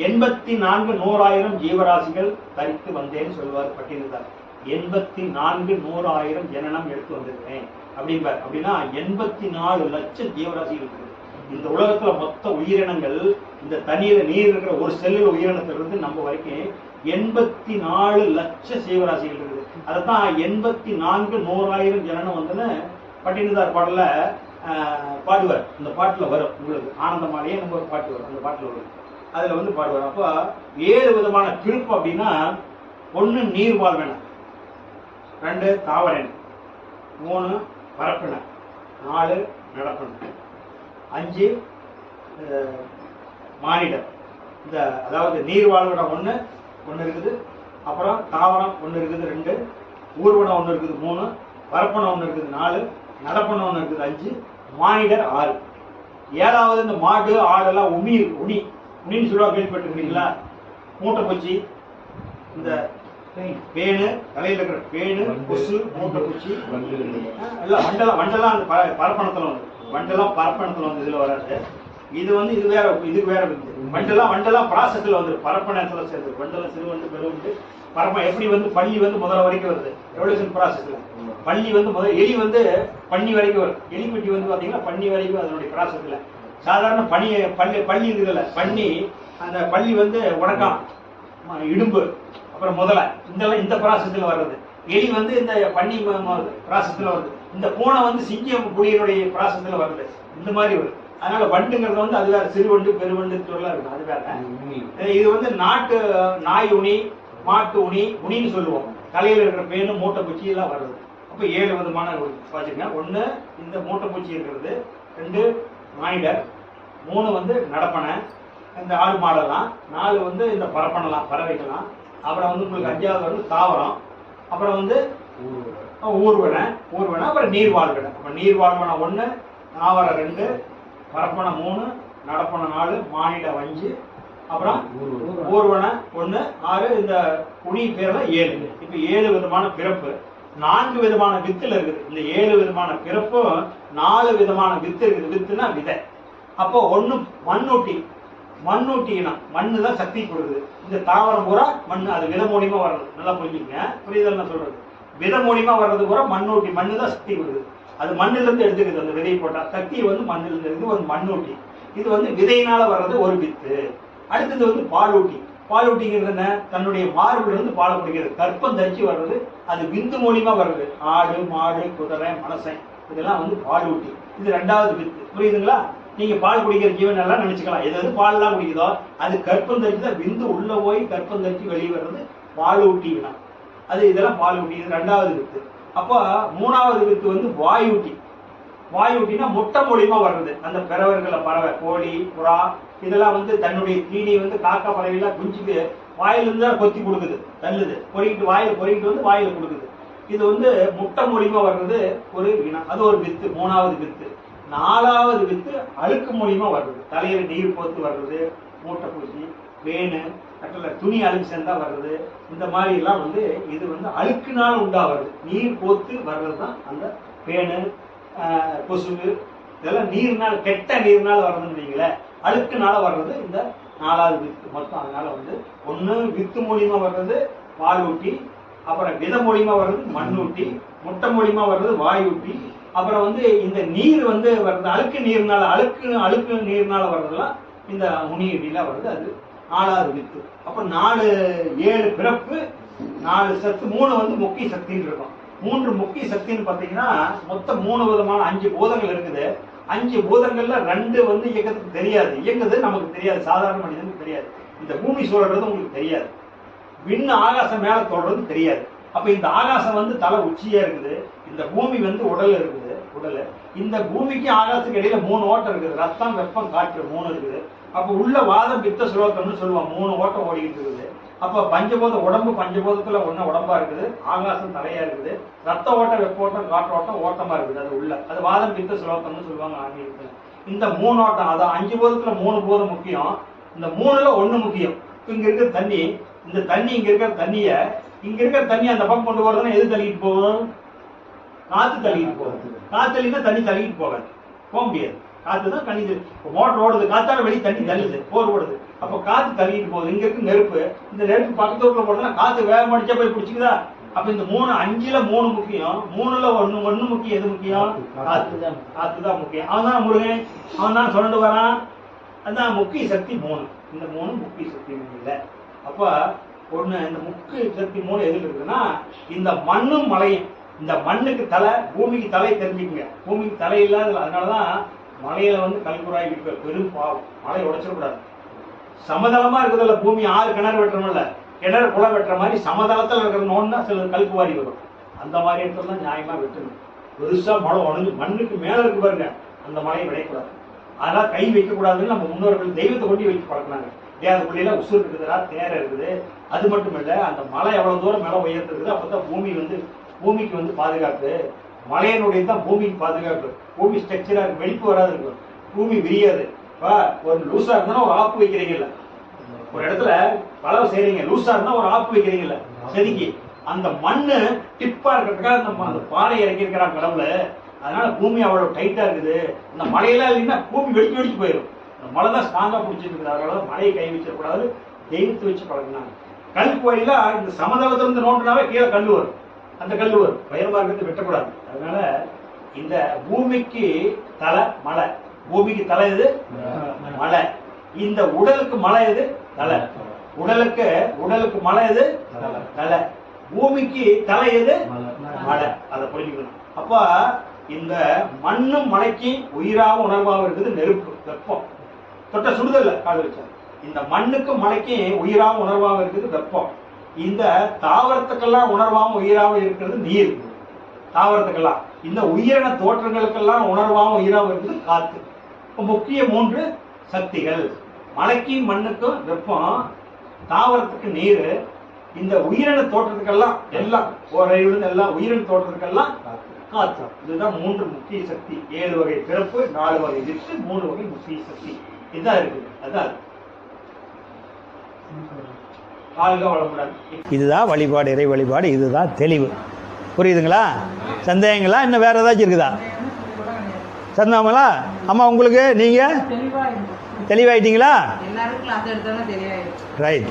84 100,000 ஜீவராசிகள் தரித்து வந்தேன்னு சொல்லுவார் பட்டினத்தார். 84 100,000 ஜனனம் எடுத்து வந்திருக்கேன் அப்படின்பார். அப்படின்னா 84 லட்சம் ஜீவராசிகள் இருக்குது இந்த உலகத்துல. மொத்த உயிரினங்கள் இந்த தண்ணியில நீர் இருக்கிற ஒரு செல்லுல உயிரினத்திலிருந்து நம்ம வரைக்கும் 84 லட்சம் ஜீவராசிகள் இருக்குது. அதைத்தான் 84 100,000 ஜனனம் வந்துன்னு பட்டினத்தார் பாடல பாடுவார். இந்த பாட்டுல வரும் உங்களுக்கு ஆனந்தமாலேயே நம்ம ஒரு பாட்டு வரும். அந்த பாட்டுல வரும். அதுல வந்து பாடுவார். அப்ப 7 விதமான பிறப்பு அப்படின்னா, 1 நீர் வாழ்வன, 2 தாவரன, 3 பரப்பின, 4 நடப்பின, 5 மானிடம். இந்த அதாவது நீர் வாழ்விடம் ஒன்று இருக்குது, அப்புறம் தாவரம் 1 இருக்குது, 2 ஊர்வனம் 1 இருக்குது, 3 பரப்பனம் 1 இருக்குது, 4 நடப்பனம் 1 இருக்குது, 5 மானிடர் 6. 7வது இந்த மாடு ஆடெல்லாம் உனின்னு சொல்லுவா, கேள்விப்பட்டிருக்கீங்களா? மூட்டை பூச்சி, இந்த பேனு, தலையில் இருக்கிற பேனு, கொசு, மூட்டை பூச்சி எல்லாம் வண்டெல்லாம் அந்த பரப்பணத்துல வந்து, வண்டெல்லாம் பரப்பணத்துல வந்து இதுல வராது. இது வந்து இதுக்கு வேற வண்டெல்லாம் ப்ராசஸ்ல வந்து பரப்பணத்துல சேர்ந்து வண்டெல்லாம் சிறு வண்டு பெருவண்டு பரப்பம். எப்படி வந்து பள்ளி வந்து முதல்ல வரைக்கும் வருது எவல்யூஷன் ப்ராசஸ்ல. பள்ளி வந்து முதல் எலி வந்து பன்னி வரைக்கும் வரும். எலிப்பட்டி வந்து பாத்தீங்கன்னா பன்னி வரைக்கும் அதனுடைய ப்ராசஸ்ல. சாதாரண பள்ளி இருக்குதுல்ல, பன்னி, அந்த பள்ளி வந்து உடக்கம், இடும்பு, அப்புறம் முதலை, இந்த ப்ராசஸ்ல வர்றது. எலி வந்து இந்த பன்னி ப்ராசஸ்ல வருது. இந்த பூனை வந்து சிங்கம் புலியினுடைய ப்ராசஸ்ல வருது. இந்த மாதிரி வருது. அதனால வண்டுங்கிறது வந்து அது வேற, சிறுவண்டு பெருவண்டு சொல்லலாம் இருக்கு, அது வேற. இது வந்து நாய் உனி, மாட்டு உனின்னு சொல்லுவோம். தலையில இருக்கிற பேனு, மூட்டை பூச்சி எல்லாம் வருது. அப்ப 7 விதமான பாத்தீங்கன்னா, 1 இந்த மூட்டை பூச்சி இருக்கிறது, 2 மானிடர், 3 வந்து நடப்பனை, இந்த ஆடு மாடெல்லாம், 4 வந்து இந்த பரப்பனலாம், பறவைகள்லாம். அப்புறம் வந்து உங்களுக்கு 5வது வந்து தாவரம், அப்புறம் வந்து ஊர்வன, அப்புறம் நீர்வாழ்வின. அப்ப நீர்வாழ்வன 1, தாவரம் 2, பரப்பனை 3, நடப்பனை 4, மானிட 5, அப்புறம் ஊர்வன 1, 6, இந்த உனி பேர்ல 7. இப்ப 7 விதமான பிறப்பு, 4 விதமான வித்துல இருக்குது. இந்த 7 விதமான பிறப்பும் 4 விதமான வித்து இருக்குது. வித்துனா விதை. அப்போ 1 மண்ணூட்டினா, மண்ணு தான் சக்தி கொடுக்குது. இந்த தாவரம் பூரா மண், அது வித மூலியமா வர்றது. நல்லா புரிஞ்சுக்கங்க, புரியுதல் நான் சொல்றது. வித மூலியமா வர்றது பூரா மண்ணூட்டி. மண்ணு தான் சக்தி கொடுக்குது. அது மண்ணில இருந்து எடுத்துக்குது. அந்த விதை போட்டா சக்தி வந்து மண்ணில இருந்து எடுத்து ஒரு மண்ணூட்டி. இது வந்து விதையினால வர்றது ஒரு வித்து. அடுத்தது வந்து பாலூட்டி. பாலூட்டிங்கிறது என்ன? தன்னுடைய மார்பில் இருந்து பால் குடிக்கிறது. கற்பம் தரிச்சு வர்றது, அது விந்து மூலியமா வருது. ஆடு, மாடு, குதிரை, மனசை, இதெல்லாம் வந்து பாலூட்டி. இது 2வது வித்து. புரியுதுங்களா? நீங்க பால் குடிக்கிற ஜீவன் எல்லாம் நினைச்சுக்கலாம். எது பால் எல்லாம் குடிக்குதோ அது கற்பம் தரிச்சுதான் விந்து உள்ள போய் கற்பம் தரிச்சு வெளியே வர்றது பாலூட்டினா. அது இதெல்லாம் பாலூட்டி. இது 2வது வித்து. அப்ப 3வது வித்து வந்து வாயூட்டி. வாயூட்டினா முட்டை மூலியமா வர்றது. அந்த பிறவர்களை, பறவை, கோழி, புறா, இதெல்லாம் வந்து தன்னுடைய தீனி வந்து காக்கா பறவைலாம் குஞ்சுக்கு வாயிலிருந்து தான் கொத்தி கொடுக்குது, தள்ளுது, பொறிக்கிட்டு வந்து வாயில கொடுக்குது. இது வந்து முட்டை மூலியமா வர்றது ஒரு இனம். அது ஒரு வித்து, 3வது வித்து. 4வது வித்து அழுக்கு மூலியமா வர்றது. தலையில நீர் போத்து வர்றது, மூட்டை பூச்சி, வேணு, கட்டல துணி அழுக்கு சேர்ந்தா வர்றது. இந்த மாதிரி எல்லாம் வந்து இது வந்து அழுக்குனால உண்டாவது. நீர் போத்து வர்றதுதான் அந்த பேணு, கொசு, இதெல்லாம் நீர்னால, கெட்ட நீர்னால வர்றதுன்னு வைங்களேன். அழுக்குனால வர்றது இந்த 4வது வித்து மொத்தம். அதனால வந்து ஒண்ணு வித்து மூலியமா வர்றது பாலூட்டி, அப்புறம் வித மூலியமா வர்றது மண்ணூட்டி, முட்டை மூலியமா வர்றது வாயூட்டி, அப்புறம் வந்து இந்த நீர் வந்து வர்றது அழுக்கு நீர்னால வர்றதுலாம் இந்த முனியடியில வருது. அது 4வது வித்து. அப்ப 7 பிறப்பு, 4 சத்து, 3 வந்து முக்கிய சக்தின்னு இருக்கும். 3 முக்கிய சக்தின்னு பாத்தீங்கன்னா மொத்தம் 3 விதமான 5 பூதங்கள் இருக்குது. 5 பூதங்கள்ல 2 வந்து இயக்கத்துக்கு தெரியாது, இயங்குது நமக்கு தெரியாது, சாதாரண மனிதனுக்கு தெரியாது. இந்த பூமி சூழறது உங்களுக்கு தெரியாது, விண்ணு ஆகாசம் மேல தொடர்றது தெரியாது. அப்ப இந்த ஆகாசம் வந்து தலை உச்சியா இருக்குது, இந்த பூமி வந்து உடல் இருக்குது, உடல். இந்த பூமிக்கு ஆகாசத்துக்கு இடையில 3 ஓட்டம் இருக்குது, ரத்தம் வெப்பம் காற்று 3 இருக்குது. அப்ப உள்ள வாதம் பித்த சுலோகம்னு சொல்லுவாங்க, 3 ஓட்டம் ஓடிக்கிட்டு இருக்குது. அப்ப பஞ்சபோத உடம்பு, பஞ்சபோதத்துல ஒண்ணு உடம்பா இருக்குது, ஆகாசம் தலையா இருக்குது, ரத்த ஓட்டம் வெப்ப ஓட்டம் காற்று ஓட்டம் ஓட்டமா இருக்குது, அது உள்ள, அது வாதம் பித்த சுலோகம்னு சொல்லுவாங்க ஆங்கிலத்துல. இந்த 3 ஓட்டம், அதான் 5 போதத்துல 3 போதம் முக்கியம், இந்த 3ல 1 முக்கியம். இங்க இருக்கிற தண்ணி, இந்த தண்ணி இங்க இருக்கிற தண்ணிய, இங்க இருக்கிற தண்ணி அந்த பக்கம் கொண்டு போறதுன்னா எது தள்ளிட்டு போகும்? காத்து தள்ளிட்டு போகும். காத்து தள்ளினா தண்ணி தள்ளிட்டு போகாது, போக முடியாது. காத்து தான் தண்ணி, மோட்டர் ஓடுது, காத்தால வெளியே தண்ணி தள்ளுது, போர் ஓடுது, அப்ப காத்து தள்ளிட்டு போகுது. இங்க இருக்கு நெருப்பு, இந்த நெருப்பு பக்கத்து ஊர்ல போடுறதுன்னா காத்து வேகம் அடிச்சா போய் பிடிச்சிக்குதா? அப்ப இந்த 5ல 3 முக்கியம், 3ல 1 முக்கியம். எது முக்கியம்? காத்து தான் முக்கியம். அவன் தான் முருகன், அவன் தான் சொல்லிட்டு வரான். அதான் முக்கிய சக்தி 3. இந்த 3 முக்கிய சக்தி இல்ல. அப்ப ஒண்ணு, இந்த முக்கிய சக்தி 3 எதுல இருக்குன்னா இந்த மண்ணும் மலையும். இந்த மண்ணுக்கு தலை, பூமிக்கு தலை தெரிஞ்சுக்குங்க. பூமிக்கு தலை இல்லாத, அதனாலதான் மலையில வந்து கல்குறாய் இருக்க பெரும் பாவம், மலையை உடைச்சிடக்கூடாது. சமதளமா இருக்குதுல்ல பூமி, 6 கிணறு வெட்டுறோம்ல, கிணறு குளம் வெட்டுற மாதிரி சமதளத்தில் இருக்கிற நோன்னா சில கல்குவாரி வரும். அந்த மாதிரி இடத்துல தான் நியாயமா வெட்டணும். பெருசா மழை உடஞ்சு மண்ணுக்கு மேல இருக்கு பாருங்க, அந்த மலையை விடையக்கூடாது. அதனால கை வைக்க கூடாதுன்னு நம்ம முன்னோர்கள் தெய்வத்தை கொண்டு வச்சு பழக்கினாங்க. தேவதைக்குள்ள உசுர் இருக்குதுடா, தேரை இருக்குது. அது மட்டும் இல்ல, அந்த மலை எவ்வளவு தூரம் மேல உயர்த்துருக்குது, அப்பதான் பூமிக்கு வந்து பாதுகாப்பு. மலையினுடைய தான் பூமிக்கு பாதுகாப்பு. பூமி ஸ்ட்ரக்சரா இருக்கு, வெடிப்பு வராது இருக்கும், பூமி விரியாது. ஒரு லூசா இருந்தா ஒரு ஆப்பு வைக்கிறீங்கல்ல, ஒரு இடத்துல பலவை செய்றீங்க, லூசா இருந்தா ஒரு ஆப்பு வைக்கிறீங்கல்ல செதுக்கி, அந்த மண்ணு டிப்பா இருக்கிறதுக்காக அந்த பாறை இறக்கி இருக்கிறாங்க கடவுள. அதனால பூமி அவ்வளவு டைட்டா இருக்குது. இந்த மலையெல்லாம் இல்லைன்னா பூமி வெடிச்சு போயிடும். இந்த மலை தான் ஸ்ட்ராங்கா பிடிச்சிட்டு இருக்குது. அதனால மலையை கை வச்சிடக்கூடாது, தெய்வத்தை வச்சு பழகினாங்க. கல் கோயில இந்த சமதளத்துல இருந்து நோண்டினாவே கீழே கல் வரும், அந்த கல் வரும், பயமா இருக்கிறது வெட்டக்கூடாது. அதனால இந்த பூமிக்கு தலை மலை, பூமிக்கு தலை எது? மலை. இந்த உடலுக்கு மலை எது? தலை. உடலுக்கு மலை எது? தலை. பூமிக்கு தலை எது? மலை. அதை புரிஞ்சுக்கணும். அப்ப இந்த மண்ணும் மலைக்கு உயிராகவும் உணர்வாகவும் இருக்குது நெருப்பு, வெப்பம். தொட்ட சுடுதல்ல காடு வச்சா. இந்த மண்ணுக்கும் மலைக்கும் உயிராகவும் உணர்வாகவும் இருக்குது வெப்பம். இந்த தாவரத்துக்கெல்லாம் உணர்வாகவும் உயிராகவும் இருக்கிறது நீர். தாவரத்துக்கெல்லாம், இந்த உயிரின தோற்றங்களுக்கெல்லாம் உணர்வாகவும் உயிராகவும் இருக்குது காத்து. முக்கிய 3 சக்திகள். மலைக்கும் மண்ணுக்கும் வெப்பம், தாவரத்துக்கு நீர், இந்த உயிரின தோற்றத்துக்கெல்லாம் எல்லாம் எல்லாம் உயிரின தோற்றத்துக்கெல்லாம் காத்து. இதுதான் 3 முக்கிய சக்தி. 7 வகை பிறப்பு, 4 வகை வித்து, 3 வகை முக்கிய சக்தி. இதுதான் இருக்குது. அதான் இதுதான் வழிபாடு, இறை வழிபாடு. இதுதான் தெளிவு. புரியுதுங்களா? சந்தேகங்களா? இன்னும் வேற ஏதாச்சும் இருக்குதா? சந்தாமங்களா? அம்மா உங்களுக்கு நீங்க தெளிவாயிட்டீங்களா? ரைட்.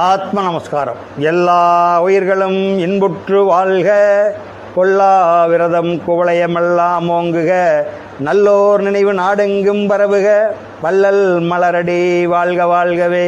ஆத்ம நமஸ்காரம். எல்லா உயிர்களும் இன்புற்று வாழ்க, கொல்லா விரதம் குவளையமெல்லாம் ஓங்குக, நல்லோர் நினைவு நாடெங்கும் பரவுக, வள்ளல் மலரடி வாழ்க வாழ்கவே.